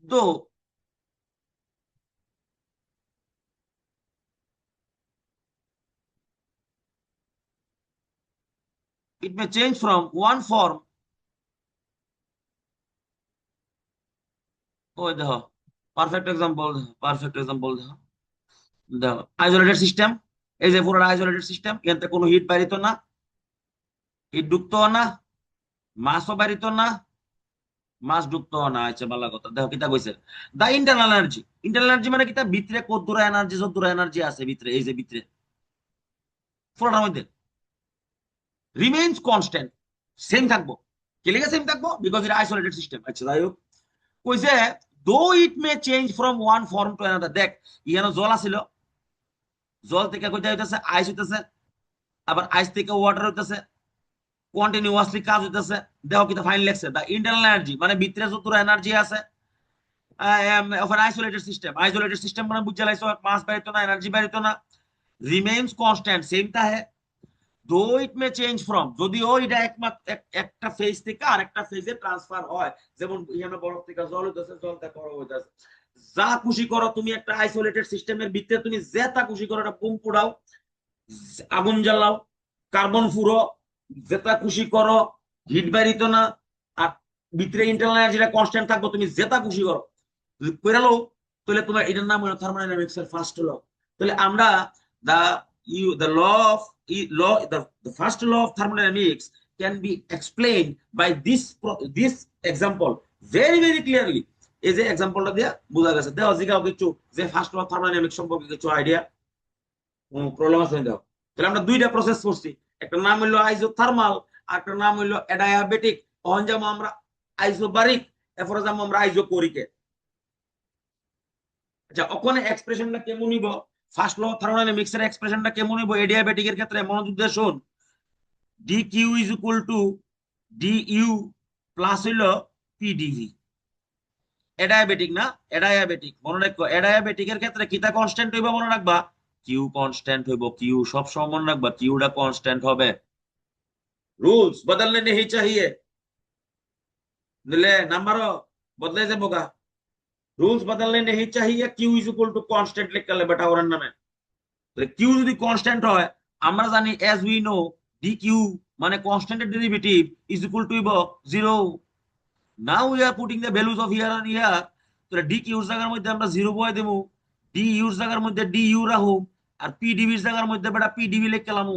though it may change from one form, ওই দেখো পারফেক্ট এক্সাম্পল, দেখো পারফেক্ট এক্সাম্পল, দেখো দেখো আইসোলেটেড সিস্টেম, এই যে পুরো আইসোলেটেড সিস্টেম, এখান থেকে কোনো হিট বাইরিত না, হিট ঢুকতো না, মাসও বাইরিত না, মাস ঢুকতো না। আচ্ছা ভালো কথা, দেখো কিতা কইছে, দা ইন্টারনাল এনার্জি। ইন্টারনাল এনার্জি মানে কিতা, ভিতরে কদ্দুরা এনার্জি যদ্দুরা এনার্জি আছে ভিতরে, এই যে ভিতরে পুরোটার মধ্যে রিমেইনস কনস্ট্যান্ট, সেম থাকবো। কি লিখে সেম থাকবো? বিকজ এটা আইসোলেটেড সিস্টেম। আচ্ছা যাই হোক, কইছে though it may change from one form to another. দেখ ইয়ানো জল আছিল, জল থেকে কইতে হইতেছে আইস হইতেছে, আবার আইস থেকে ওয়াটার হইতেছে, কন্টিনিউয়াসলি কাজ হইতেছে। দেখো কিন্তু ফাইন লেখছে দা ইন্টারনাল এনার্জি মানে ভিতরে যত এনার্জি আছে of an isolated system. Isolated system মানে বুঝে লাইছো, মাস বাড়িতো না, এনার্জি বাড়িতো না, রিমেইনস কনস্ট্যান্ট, সেম থাকে। দো ইট মে চেঞ্জ ফ্রম, যদিও এটা একমাত্র একটা ফেজ থেকে আরেকটা ফেজে ট্রান্সফার হয়, যেমন এখানে বরফ থেকে জল হইতেছে, জল থেকে বরফ হইতেছে, যা খুশি করো তুমি একটা আইসোলেটেড সিস্টেমের ভিতরে, তুমি যেটা খুশি করো, একটা বোম পোড়াও, আগুন জ্বালাও, কার্বন ফুরো, যেটা খুশি করো, হিট বাড়িত না, আর ভিতরে ইন্টারনাল এনার্জিটা কনস্ট্যান্ট থাকবো, তুমি যেটা খুশি করো যদি কইরালো, তাহলে তোমার এটার নাম হলো থার্মোডাইনামিক্স এর ফার্স্ট ল। তাহলে আমরা দা the law of the first law of thermodynamics can be explained by this example very clearly. এই যে এক্সাম্পলটা দিয়ে বোঝা গেছে। দেও জিগাও কিছু যে ফার্স্ট ল অফ থার্মোডাইনামিক্স সম্পর্কে কিছু আইডিয়া, প্রবলেম আছে দাও। তাহলে আমরা দুইটা প্রসেস করছি, একটা নাম হইলো আইজোথার্মাল, আর একটা নাম হইলো অ্যাডায়াবেটিক। তখন যাবো আমরা আইজোবারিক, এরপরে যাবো আমরা আইজোকোরিকে। আচ্ছা ওখানে এক্সপ্রেশনটা কেমন নিব, ফার্স্ট ল থার্মোডাইনামিক্স এর এক্সপ্রেশনটা কেমন নিব এডিয়াবেটিক এর ক্ষেত্রে? মনোযোগ দিয়ে শুন, D Q is equal to D U plus হইলো পিডিভি। অ্যাডায়াবেটিক না, অ্যাডায়াবেটিক মনে রাখবো। অ্যাডায়াবেটিক এর ক্ষেত্রে কিটা কনস্ট্যান্ট হইব মনে রাখবা, কিউ কনস্ট্যান্ট হইব। কিউ সব সময় মনে রাখবা, কিউটা কনস্ট্যান্ট হবে। রুলস বদলনে नहीं चाहिए, দিলে নাম্বারও বদলে যাবো গা। রুলস বদলনে नहीं चाहिए, Q is equal to constant লিখতে হবে বেটা ওর নামে। কিউ যদি কনস্ট্যান্ট হয়, আমরা জানি as we know D Q মানে কনস্ট্যান্টের derivative is equal to zero. Now we are putting the values of here and here. তাহলে ডি কিউর জায়গার মধ্যে আমরা জিরো বয় দেবো, ডি ইউর জায়গার মধ্যে ডি ইউ রাখো, আর পি ডিবির জায়গার মধ্যে বেটা পি ডিবি লিখলাম।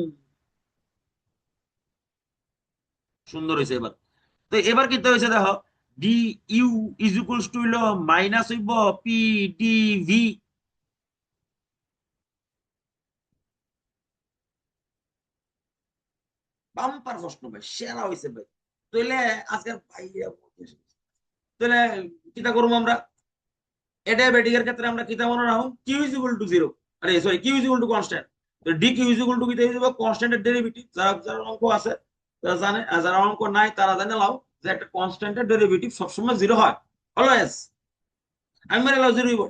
সুন্দর হয়েছে এবার। তো এবার কি হয়েছে দেখো, D U is equals to হইলো মাইনাস হইব পি ডিভি। বাম্পার প্রশ্ন ভাই, সেরা হয়েছে ভাই। তাহলে আজকে ভাই তাহলে কিটা করবো আমরা, অ্যাডিয়াবেটিক এর ক্ষেত্রে আমরা কিটা মনে রাখুন, Q is equal to zero, আরে sorry Q is equal to constant. তো D Q is equal to কিটা হয়ে যাবে, কনস্ট্যান্টের ডেরিভেটিভ। যারা যারা অঙ্ক আছে তারা জানে, আর যারা অঙ্ক নাই তারা জানে লাও যে একটা কনস্ট্যান্টের ডেরিভেটিভ সবসময় জিরো হয়, অলওয়েজ। আমি মেনে লাও জিরো হইব।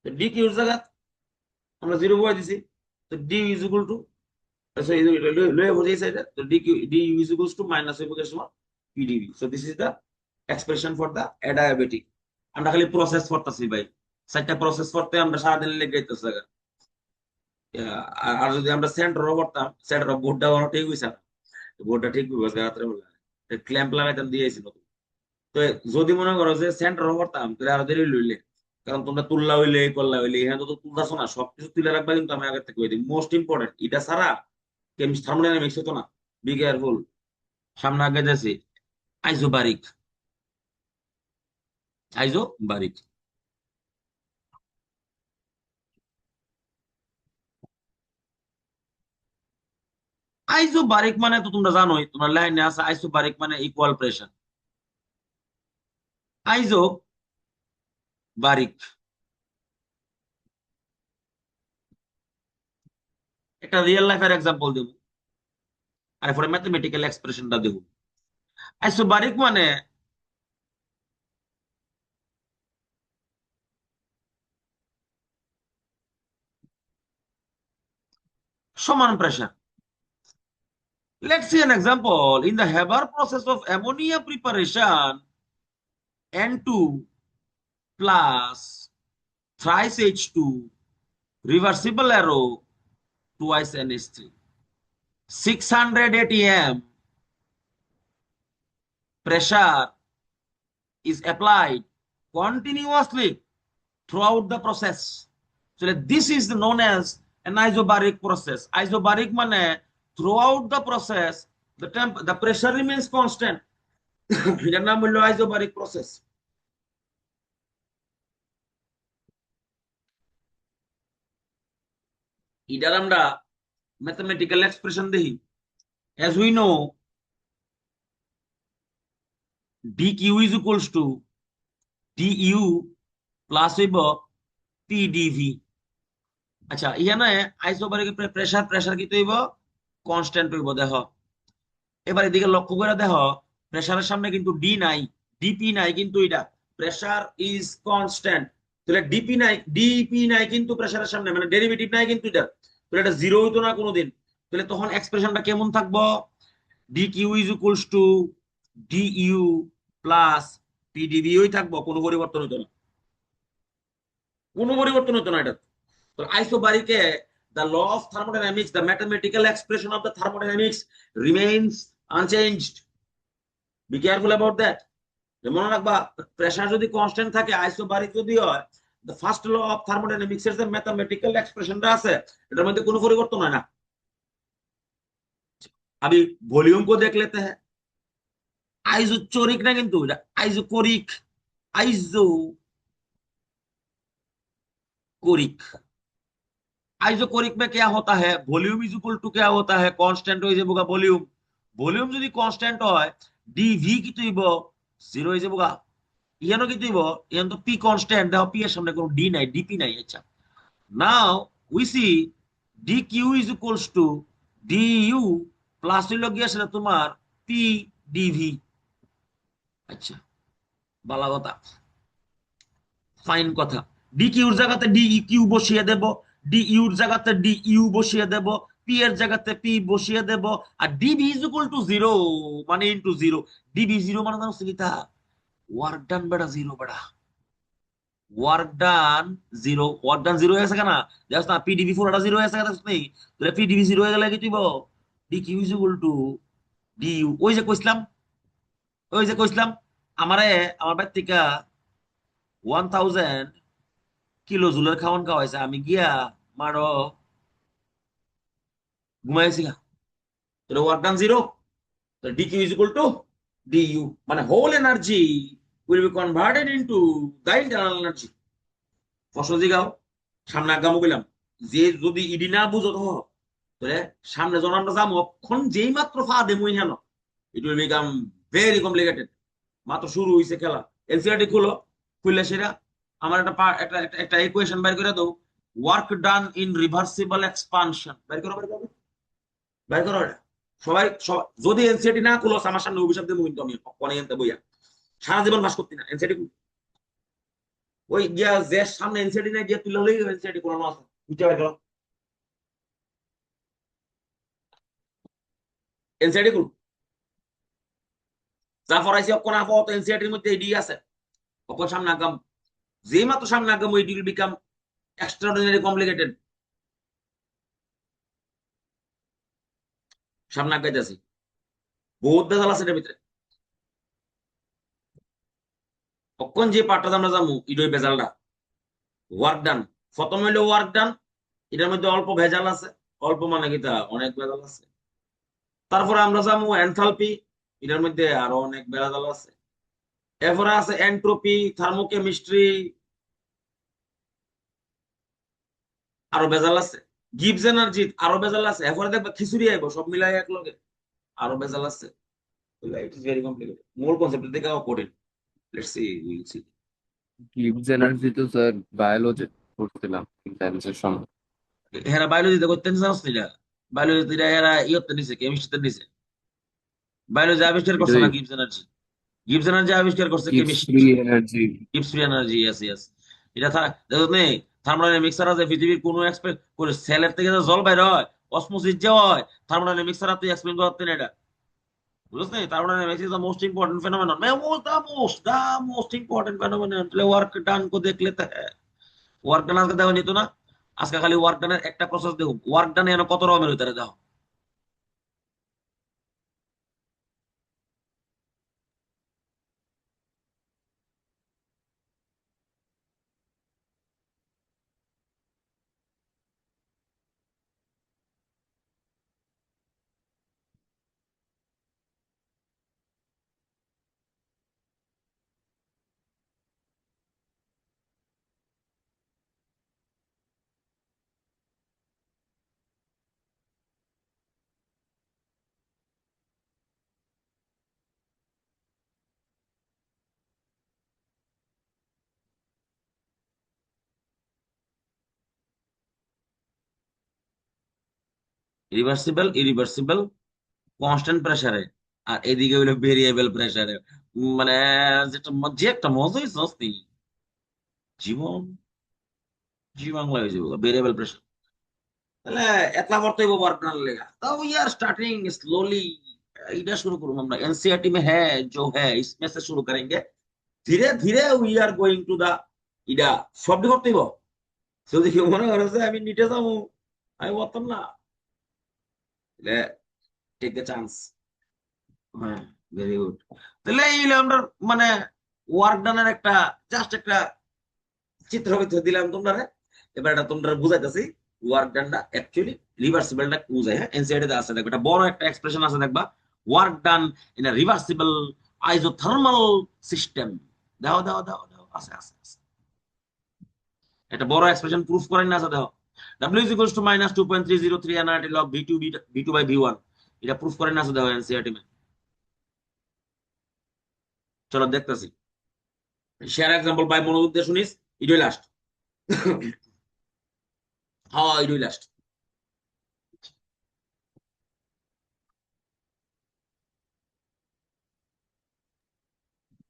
ডি কিউর জায়গা আমরা জিরো বয় দিছি, তো ডি ইজ ইকুয়াল টু লয়ে বোঝাই সাইডে, তো D is equals to minus হইব কে সময় PDV. So this is the expression for the adiabatic. আমরা খালি প্রসেস করতেছি ভাই, চারটা প্রসেস করতে আমরা সারাদিন লেগে যাইতেছে। আর যদি আমরা সেন্টারও করতাম, সেন্টার বোর্ডটা ঠিক হইছে না, বোর্ডটা ঠিক হইছে রাত্রে বেলা ক্ল্যাম্প লাগাইতাম দিয়েছি নতুন। তো যদি মনে করো যে সেন্টারও করতাম তাহলে আরো দেরি লইলে, কারণ তোমরা তুললা হইলে এই করলা হইলে, এখানে তো তুলতেছো না, সবকিছু তুলে রাখবা। কিন্তু আমি আগে থেকে কই দিই মোস্ট ইম্পর্টেন্ট, এটা ছাড়া থার্মোডাইনামিক্স হতো না। Be careful. সামনে আগে যাচ্ছি, আইজোবারিক, আইজোবারিক। আইজোবারিক মানে তো তোমরা জানোই, তোমরা লাইনে আছে, আইজোবারিক মানে ইকুয়াল প্রেশার। আইজোবারিক একটা রিয়েল লাইফের এক্সাম্পল দেব, আর এরপরে ম্যাথমেটিক্যাল এক্সপ্রেশনটা দেব। আইসোবারিক মানে সমান pressure. Let's see an example. In the Haber process of ammonia preparation, N2 plus thrice H2, reversible arrow, twice NH3, 600 atm pressure is applied continuously throughout the process. So this is known as an isobaric process. Isobaric মানে throughout the process the pressure remains constant. এটার নাম হলো isobaric process. এটার আমরা mathematical expression দেখি। as we know dq is equals to du plus হইব pdv। আচ্ছা এখানে আইসোবারিক প্রেসার প্রেসার কি হইব কনস্ট্যান্ট হইব। দেখো এবার এদিকে লক্ষ্য করে দেখো প্রেসারের সামনে কিন্তু ডি নাই, ডিপি নাই, কিন্তু এটা প্রেসার ইজ কনস্ট্যান্ট। তাহলে ডিপি নাই, ডিপি নাই কিন্তু প্রেসারের সামনে মানে ডেরিভেটিভ নাই কিন্তু এটা, তাহলে এটা জিরো হইতো না কোনোদিন। তাহলে তখন এক্সপ্রেশনটা কেমন থাকবো? D Q is equals to D U plus PDV ওই থাকবো, কোনো পরিবর্তন হইতো না, কোনো পরিবর্তন হতো না এটা। তো আইসোবারিকে the law of thermodynamics, the mathematical expression of the thermodynamics remains unchanged. Be careful about that. মনে রাখবা প্রেসার যদি কনস্ট্যান্ট থাকে, আইসোবারিক যদি হয়, the first law of thermodynamics এর যে ম্যাথমেটিক্যাল এক্সপ্রেশনটা আছে এটার মধ্যে কোনো পরিবর্তন হয় না। अभी वॉल्यूम को देख लेते हैं। आइसोचोरिक ना किंतु आइसोकोरिक, आइसोकोरिक। आइसोकोरिक में क्या होता है, वॉल्यूम इज इक्वल टू क्या होता है, कांस्टेंट हो जाएगा वॉल्यूम। वॉल्यूम যদি কনস্ট্যান্ট হয় ডিভি কি হইব, জিরো হয়ে যাবো গা। ইয়ানো কি হইব, ইয়ান তো পি কনস্ট্যান্ট, দেখো পি এর সামনে কোনো ডি নাই, ডিপি নাই। আচ্ছা now we see D Q is equals to D U plus হইল গিয়ে সেটা তোমার পি ডিভি। আচ্ছা ভালো কথা, ফাইন কথা। ডি কিউর জায়গাতে ডি কিউ বসিয়ে দেব, ডি ইউর জায়গাতে ডি ইউ বসিয়ে দেব, পি এর জায়গাতে পি বসিয়ে দেব, আর DV is equal to zero মানে ইনটু জিরো। ডিবি জিরো মানে জানো সুনিতা, ওয়ার্ক ডান বেটা জিরো বেটা, work done zero. Work done zero হয়ে গেছে কেনা জাস্ট না, পিডিবি পুরোটা জিরো হয়ে গেছে কেনা নেই। তাহলে পিডিবি জিরো হয়ে গেলে কি দিব, D Q is equal to D U. ওই যে কইছিলাম, ওই যে কইছিলাম আমারে আমার বাড়ি থেকে 1000 কিলো জুলের খাওয়ান খাওয়াইছে, আমি গিয়া মারো ঘুমাইছি। তাহলে work done zero, D Q is equal to D U, মানে whole energy will be converted into the internal energy. ফসল জিগাও সামনে আগামো গেলাম, যে যদি ইডি না বুঝো তো তাহলে সামনে যখন আমরা যাবো অক্ষণ যেই মাত্র ফা দেবো হেন it will become very complicated. মাত্র শুরু হয়েছে খেলা। এনসিআরটি খুলো, খুললে সেটা আমার একটা একটা ইকুয়েশন বের করে দাও, work done in reversible expansion বের করো, বের করো, বের করো এটা। সবাই যদি এনসিআরটি না খুলো আমার সামনে অভিশাপ দেবো কিন্তু আমি অনেক এনতে বইয়া সারা জীবন ভাস করতে না। এনসিআরটি ওই গিয়া যে সামনে এনসিআরটি না গিয়া তুলে হলেই এনসিআরটি কোনো আছে বুঝতে পারো। এনসিআরটি খুল, যা পড়াইছি অক্ষণ আপাতত এনসিআরটির মধ্যে এডি আছে, অক্ষণ সামনে আগাম, যেই মাত্র সামনে আগাম it will become extraordinary complicated. সামনে আগাইতেছি, বহুত বেজাল আছে এটার ভিতরে। তখন যে পার্টটা আমরা যাবো ইডোই বেজালটা ওয়ার্ক ডান, প্রথম হইলো ওয়ার্ক ডান, এটার মধ্যে অল্প ভেজাল আছে, অল্প মানে কি তা অনেক ভেজাল আছে। তারপরে আমরা যাবো এনথালপি, এটার মধ্যে আরো অনেক ভেজাল আছে। এরপরে আছে এন্ট্রপি, থার্মোকেমিস্ট্রি, আরো ভেজাল আছে। গিবস এনার্জি আরো ভেজাল আছে। এরপরে দেখবা খিচুড়ি আইবো সব মিলাই এক লগে, আরো ভেজাল আছে। ইট ইজ ভেরি কমপ্লিকেটেড, মূল কনসেপ্ট থেকে কঠিন। Let's see, will see. Gibbs energy তো স্যার বায়োলজি পড়ছিলাম সায়েন্সের সময়। এরা বায়োলজিতে করতেন চান্স নিলা, বায়োলজিতে এরা ইয়তে নিছে, কেমিস্ট্রিতে নিছে। বায়োলজি আবিষ্কার করছে এটাই না গিবস এনার্জি, গিবস এনার্জি আবিষ্কার করছে Gibbs chemist. Free energy. Gibbs free energy, yes yes. এটা দেখো নেই থার্মোডাইনামিক্স ছাড়া যে পৃথিবীর কোনো এক্সপ্লেন করে সেলের থেকে যে জল বাইর হয়, অসমোসিস যে হয়, থার্মোডাইনামিক্স ছাড়া তুই এক্সপ্লেন করতে না এটা, বুঝছ নি? Thermodynamics is the most important phenomenon, मैं वो द मोस्ट इम्पोर्टेंट फेनोमेनन। তাহলে ওয়ার্ক ডান কো দেখ লেতে হ্যায়। ওয়ার্ক ডান আজকে দেখো নিত না, আজকে খালি ওয়ার্ক ডানের একটা প্রসেস দেখো, ওয়ার্ক ডান এনে কত রকমের হইতারে দেখো। রিভার্সিবল ইরিভার্সিবল কনস্ট্যান্ট প্রেসারে, আর এদিকে হইলো ভেরিয়েবল প্রেসারে। মানে যেটা যে একটা মজাই সস্তি জীবন, জীবন হয়ে যাবো ভেরিয়েবল প্রেসার। তাহলে এতলা করতে হইব ওয়ার্ক ডান লেগা, তাও উই আর স্টাर्टिंग स्लोली। इधर शुरू करूँ আমরা एनसीईआरटी में है जो है इसमें से शुरू करेंगे धीरे धीरे we are going to the ইডা শব্দ করতে হইব। যদি কেউ মনে করে যে আমি নিতে যাবো, আমি বলতাম না, টেক দ্য চান্স। হ্যাঁ, ভেরি গুড। তাহলে এই হলো আমরা মানে ওয়ার্ক ডানের একটা জাস্ট একটা চিত্র ভিতরে দিলাম তোমরা। এবার এটা তোমরা বুঝাইতেছি ওয়ার্ক ডানটা অ্যাকচুয়ালি রিভার্সিবলটা বুঝায়। হ্যাঁ, এনসিআরটি আছে দেখবা, এটা বড় একটা এক্সপ্রেশন আছে দেখবা, work done in a reversible isothermal system. দাও দাও দাও দাও, আছে আছে আছে, এটা বড় এক্সপ্রেশন প্রুফ করেন না আছে, দেখো W is equals to minus 2.303 nRT log V2 by V1, এটা প্রুফ করেন না আছে, দেখো এনসিআরটি মে। চলো দেখতেছি, শেয়ার এক্সাম্পল বাই মনোযোগ দিয়ে শুনিস, ইডই লাস্ট। হ্যাঁ ইডই লাস্ট।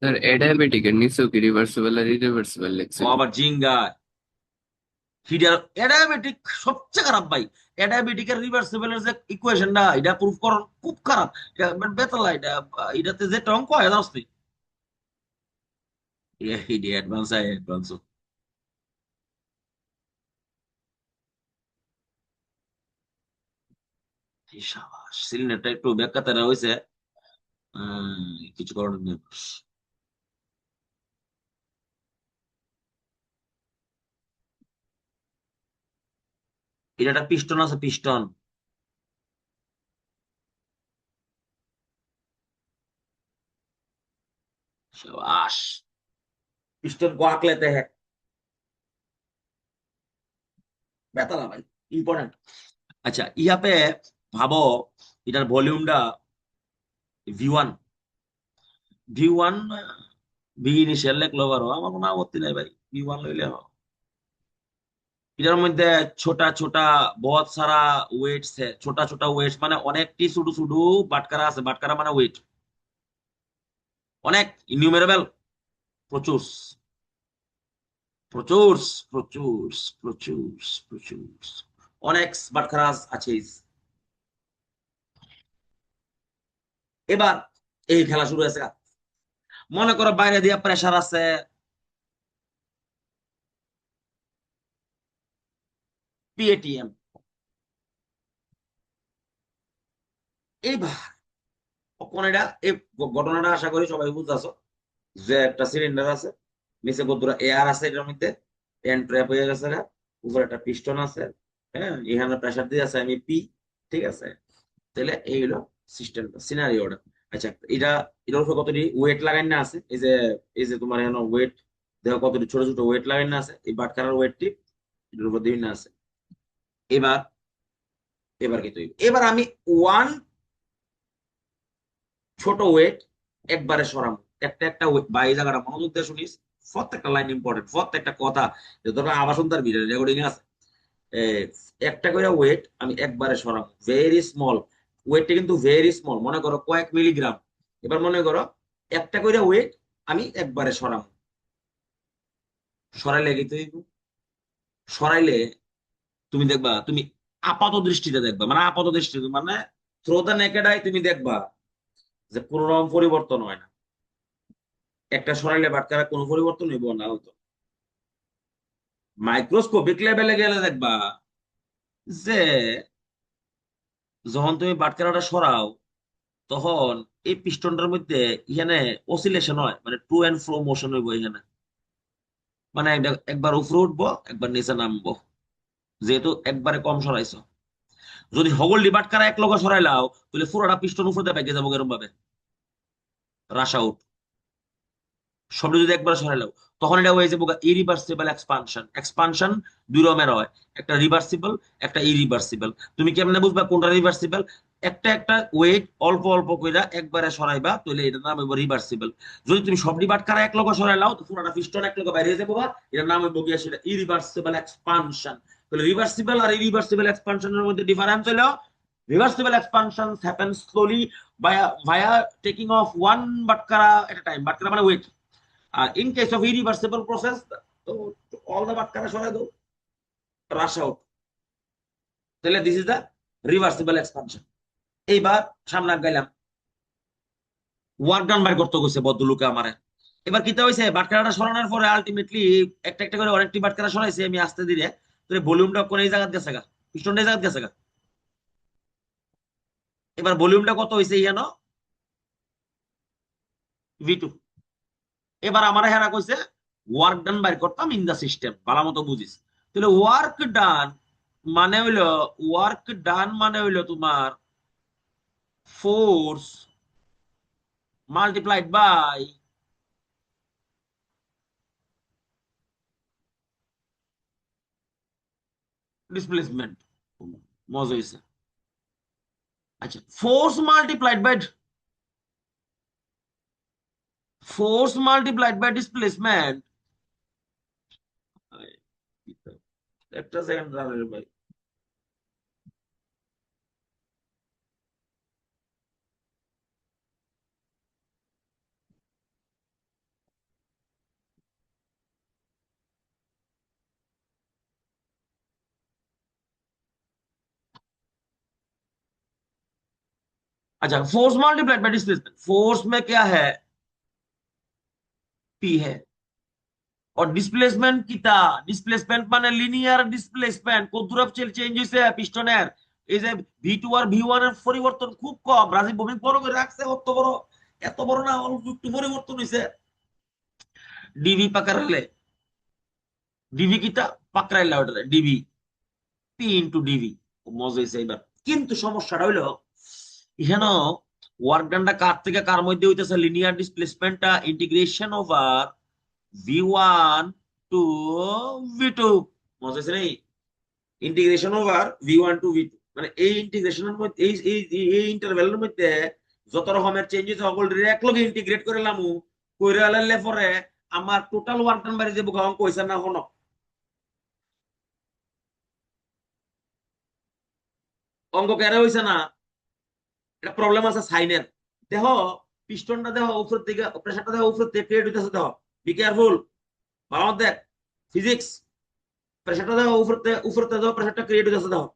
স্যার অ্যাডায়াবেটিক এর নিচেও কি রিভার্সিবল আর ইরিভার্সিবল ও লেখছিল? আবার জিঙ্গা হিডার অ্যাডায়াবেটিক সবচেয়ে খারাপ ভাই। অ্যাডায়াবেটিকের রিভার্সিবলের যে ইকুয়েশনটা এটা প্রুফ করুন খুব খারাপ, এটা বেতালা, এটা এটাতে যে অঙ্ক হয় জানোস তুই, এটা অ্যাডভান্স হয় অ্যাডভান্স। সাবাস, সিলিন্ডারটা একটু ব্যাখ্যাতারা হয়েছে, কিছু করার নেই। এটা একটা পিস্টন আছে, পিস্টন। সাবাস, पिस्टन को आंक लेते हैं, বেতালা ভাই, ইম্পর্টেন্ট। আচ্ছা ইহা पे ভাবো এটার ভলিউমটা V1, V1 ভি ইনিশিয়াল লেখলো পারো, আমার কোনো আপত্তি নাই ভাই, V1 লইলে হবে। এটার মধ্যে ছোটা ছোটা বহুত সারা ওয়েটস है, ছোটা ছোটা ওয়েটস মানে অনেকটি ছোট ছোট বাটখারা আছে, বাটখারা মানে ওয়েট অনেক, ইনিউমেরেবল, প্রচুর প্রচুর প্রচুর প্রচুর প্রচুর অনেক বাটখারা আছে। এবার এই খেলা শুরু হয়েছে, মনে করো বাইরে দিয়ে প্রেসার আছে PATM। এইবার কখন এটা এই ঘটনাটা আশা করি সবাই বুঝতেছো, যে একটা সিলিন্ডার আছে, নিচে কতটা এয়ার আছে, এটার মধ্যে এন্ড ট্র্যাপ হয়ে গেছে, উপরে একটা পিস্টন আছে, হ্যাঁ এখানে প্রেসার দিয়ে আছে আমি পি, ঠিক আছে। তাহলে এই হলো সিস্টেমটা, সিনারিওটা। আচ্ছা এটা এটার উপর কতটি ওয়েট লাগাই না আছে, এই যে তোমার এখানে ওয়েট দেখো, কতটি ছোট ছোট ওয়েট লাগাই না আছে, এই বাটখারার ওয়েটটি এটার উপর দিয়ে না আছে। এবার এবার কি তৈরি, এবার আমি ওয়ান ছোট ওয়েট একবারে সরাবো, একটা একটা weight, বা এই জায়গাটা মনোযোগ দিয়ে শুনিস, প্রত্যেকটা লাইন ইম্পর্টেন্ট, প্রত্যেকটা কথা, যে ধরো আবাসন তার ভিডিও রেকর্ডিং আছে, এ, একটা করে ওয়েট আমি একবারে সরাবো, ভেরি স্মল ওয়েটটা, কিন্তু ভেরি স্মল, মনে করো কয়েক মিলিগ্রাম। এবার মনে করো একটা করে ওয়েট আমি একবারে সরাবো, সরাইলে কি তৈরি, সরাইলে তুমি দেখবা, তুমি আপাত দৃষ্টিতে দেখবা, মানে আপাত দৃষ্টিতে মানে থ্রো দ্য নেকেড আই তুমি দেখবা যে কোনো রকম পরিবর্তন হয় না, একটা সরাইলে বাটখারা কোনো পরিবর্তন হইব না হতো। মাইক্রোস্কোপিক লেভেলে গেলে দেখবা যে যখন তুমি বাটখারাটা সরাও, তখন এই পিস্টনটার মধ্যে এখানে অসিলেশন হয়, মানে টু এন্ড ফ্রো মোশন হইব এখানে, মানে একবার উপরে উঠবো একবার নিচে নামবো, যেহেতু একবারে কম সরাইছো। যদি হগল বাটখারা এক লগে সরাইলাও, তাহলে পুরোটা পিস্টন উপরে দিয়ে ভেঙে যাবো এরকম ভাবে, রাশ আউট। শব্দ যদি একবার সরাইলাও, তখন এটা হয়ে যাবো ইরিভার্সিবল এক্সপানশন। এক্সপানশন দুই রকমের হয়, একটা রিভার্সিবল একটা ইরিভার্সিবল। তুমি কেমনে বুঝবা কোনটা রিভার্সিবল, একটা একটা ওয়েট অল্প অল্প কইরা একবারে সরাইবা, তাহলে এটার নাম হইব রিভার্সিবল। যদি তুমি সবটি বাটখারা এক লগে সরাইলাও, তো পুরোটা পিস্টন এক লগে বাইরে যাবো, এটার নাম হইব গিয়া সেটা ইরিভার্সিবল এক্সপানশন। তাহলে রিভার্সিবল আর ইরিভার্সিবল এক্সপানশনের মধ্যে ডিফারেন্স হলো Reversible expansions happen slowly via taking off one batkara at a time. Batkara মানে weight. In case of irreversible process, so all the batkara সরাই দাও, rush out. তাহলে this is the reversible expansion. এইবার সামনে গাইলাম work done by করতে গেছে বদলুকে আমারে। এবার কিতা হইছে, বাটখারাটা সরানোর পরে আলটিমেটলি একটা একটা করে অনেকটি বাটখারা সরাইছে আমি আস্তে ধীরে, তো ভলিউমটা কোন এই জায়গা গেছে গা, পিস্টনটা এই জায়গা গেছে গা। এবার ভলিউমটা কত হইছে ইয়ানো V2। এবার আমার হেরা কইছে ওয়ার্ক ডান বাইর করতাম ইন দা সিস্টেম, ভালো মতো বুঝিস। তাহলে ওয়ার্ক ডান মানে হইলো তোমার ফোর্স মাল্টিপ্লাইড বাই ডিসপ্লেসমেন্ট। মজা হইছে। আচ্ছা, force multiplied by displacement, একটা সেকেন্ড দাঁড়াবে ভাই। अच्छा, force multiplied by displacement, force में क्या है P है, और डिस्प्लेसमेंट कितना, डिस्प्लेसमेंट माने लिनियर डिस्प्लेसमेंट কত দূর চেঞ্জ হইছে পিস্টনের। এই যে V2 আর V1 এর পরিবর্তন খুব কম, রাজীব ভৌমিক বড় করে রাখছে, এত বড় না, অল্প একটু পরিবর্তন হইছে। ডিভি পাকারালে, ডিভি কিটা পাকরাইলা, ওটা ডিভি পি ইনটু ডিভি। মজা হইছে এবার। কিন্তু সমস্যাটা হইলো এখানে ওয়ার্ক ডানটা কার থেকে কার মধ্যে হইতেছে, লিনিয়ার ডিসপ্লেসমেন্টটা integration over V1 to V2। মজা হইছে নেই, integration over V1 to V2, মানে এই ইন্টিগ্রেশনের মধ্যে এই ইন্টারভ্যালের মধ্যে যত রকমের চেঞ্জেস সকল একলগে ইন্টিগ্রেট করে লামু, কইরা লাইলে পরে আমার টোটাল ওয়ার্ক ডান বাড়ি যে বুকা অঙ্ক হইছে না হনো। অঙ্ক কেন হইছে না, এটা প্রবলেম আছে সাইনের। দেখো পিস্টনটা দেখো উপর থেকে, প্রেসারটা দেখো উপর থেকে ক্রিয়েট হইতেছে, দেখো বি কেয়ারফুল, ভালো দেখ ফিজিক্স। প্রেসারটা দেখো উপর থেকে দেখো প্রেসারটা ক্রিয়েট হইতেছে দেখো,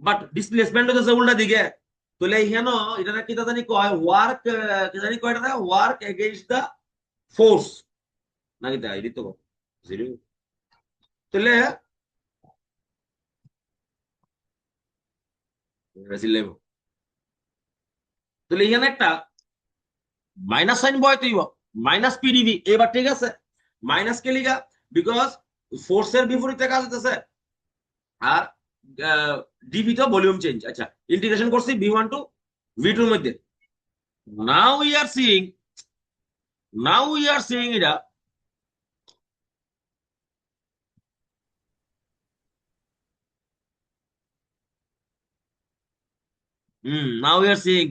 বাট ডিসপ্লেসমেন্ট হইতেছে উল্টা দিকে। তাহলে এখানে এটা কি জানি কয় ওয়ার্ক, কি জানি কয় এটা ওয়ার্ক এগেইনস্ট দা ফোর্স নাকি তাই দিত জিরো। তাহলে তাহলে এখানে একটা মাইনাস সাইন বয় তুই মাইনাস পিডিবি। এবার ঠিক আছে, মাইনাস কে লিগা, বিকজ ফোর্সের বিপরীতে কাজ হইতেছে, আর ডিবি তো ভলিউম চেঞ্জ। আচ্ছা, ইন্টিগ্রেশন করছি V1 টু V2 এর মধ্যে। নাও উই আর সিইং এটা now we are seeing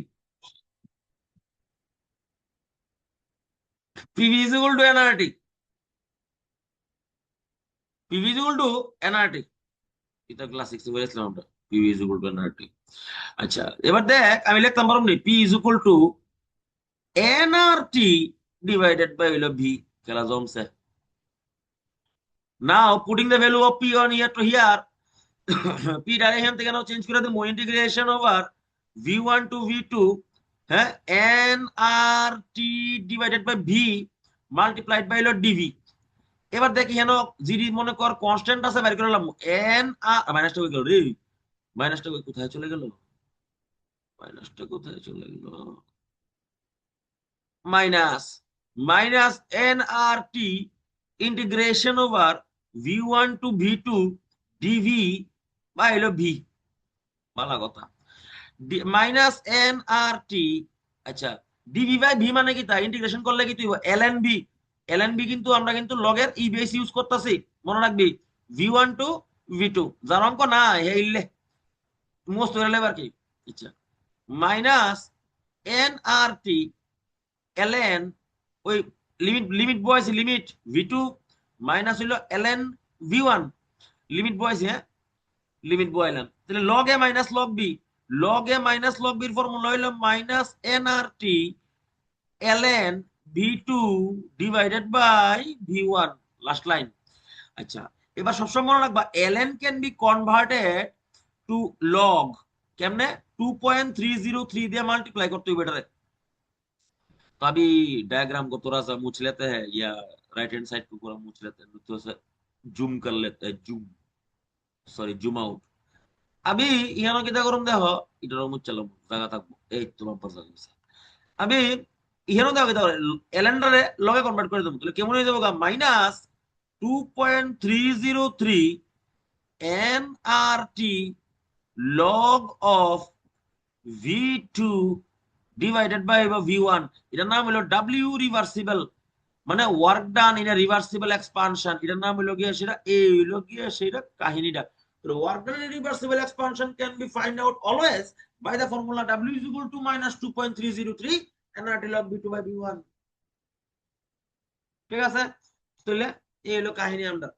PV is equal to nRT, PV is equal to nRT, এটা ক্লাস 6 এ বলেছিলাম আমরা, PV is equal to nRT। আচ্ছা, এবার দেখ আমি লিখতাম পারব নি, P is equal to nRT divided by হলো V, খেলা জমছে। now putting the value of P on here to here, P direct এখান থেকে নাও চেঞ্জ করে দেবো, integration over V1 to V2, হ্যাঁ, nRT divided by V multiplied by হলো DV. এবার দেখি হেন জিডি মনে কর কনস্ট্যান্ট আছে, বের করে নিলাম এন আর মাইনাসটা কই গেল রে, মাইনাসটা কোথায় চলে গেল, মাইনাসটা কোথায় চলে গেল, minus nRT integration over V1 to V2 DV by হলো V, ভালো কথা, মাইনাস nRT। আচ্ছা, ডিভি বাই V মানে কি, তা ইন্টিগ্রেশন করলে কি তুই ln b কিন্তু আমরা কিন্তু লগের ই বেস ইউজ করতেছি, মনে রাখবি V1 টু V2 যার অঙ্ক না হেইলে মোস্ট হইলে আর কি। আচ্ছা, মাইনাস nRT ln ওই লিমিট বয়স লিমিট V2 মাইনাস হইলো ln V1 লিমিট বয়স, হ্যাঁ লিমিট বয়লাম, তাহলে log A minus log B, log A minus log বির ফর্মুলা হইলো minus NRT ln v2 divided by v1, last line. আচ্ছা, এবার সবসময় মনে রাখবা ln can be converted to log. কেমনে? 2.303 দিয়ে মাল্টিপ্লাই করতে হবে এটারে। तो अभी डायग्राम को थोड़ा सा मूछ लेते हैं, या राइट हैंड साइड को पूरा मूछ लेते हैं, थोड़ा सा जूम कर लेते हैं, जूम, সরি জুম আউট। আমি ইহানো কিতা করুম দেখো, এটার মুচ্ছালাম জায়গা থাকবো, এই তোমার পাশে আছে। আমি ইহানো দেখো কিতা করে এলেন্ডারে লগে কনভার্ট করে দেবো, তাহলে কেমন হয়ে যাবো? Minus 2.303 NRT log of v2 divided by v1। এটার নাম হলো ডাব্লিউ রিভার্সিবল, মানে work done in a reversible expansion. এটার নাম হলো গিয়ে সেটা, এই হলো গিয়ে সেটা কাহিনীটা। Work done in reversible expansion can be find out always by the formula w is equal to minus 2.303 nRT log v2 by v1। ঠিক আছে, তাহলে এই হলো কাহিনী। আমরা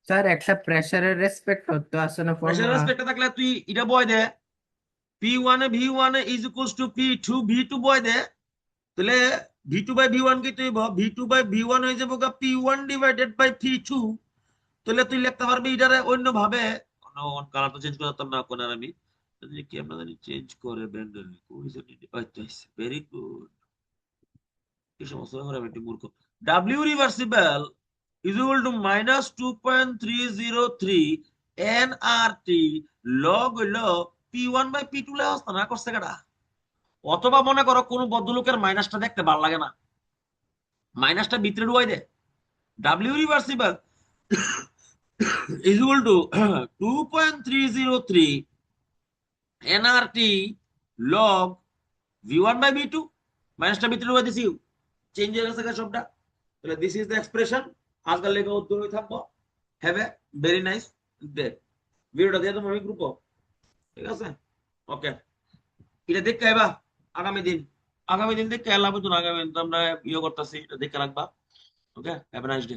স্যার একটা প্রেসারের রেসপেক্ট করতে আসে না প্রেসার ফর্মুলা। রেসপেক্টে থাকলে তুই এটা বয় দে, p1 A v1 is equals to p2 v2 বয় দে, তাহলে v2 by v1 কি তুই v2 by v1 হয়ে যাবো p1 ডিভাইডেড বাই p2। তাহলে তুই লিখতে পারবি এটারে অন্য ভাবে, কালার তো চেঞ্জ করতাম না কোন, আর আমি যদি কি আমরা জানি চেঞ্জ করে ব্যান্ডেল কোই জানি। আচ্ছা, ভেরি গুড। এই সমস্ত করে আমি একটু মূর্খ। w reversible is equal to minus 2.303 nRT log হলো p1 by p2 লেখা না করছে কেডা? অথবা মনে করো কোন ভদ্রলোকের মাইনাসটা দেখতে ভালো লাগে না, মাইনাসটা ভিতরে ঢুকাই দে, w reversible is equal to 2.303 nRT log v1 by v2, মাইনাসটা ভিতরে ঢুকাই দিছি, চেঞ্জ হয়ে গেছে সবটা। তাহলে দিস ইজ দ্য এক্সপ্রেশন। আজকাল লেখা উত্তর হয়ে থাকবো। Have a very nice day. ভিডিওটা দিয়ে তোমার গ্রুপ, ঠিক আছে? ওকে, এটা দেখতে আইবা আগামী দিন, আগামী দিন দেখতে এলাম, আগামী দিন আমরা ইয়ে করতেছি, এটা দেখে রাখবা। ওকে, হ্যাভ এ নাইস ডে।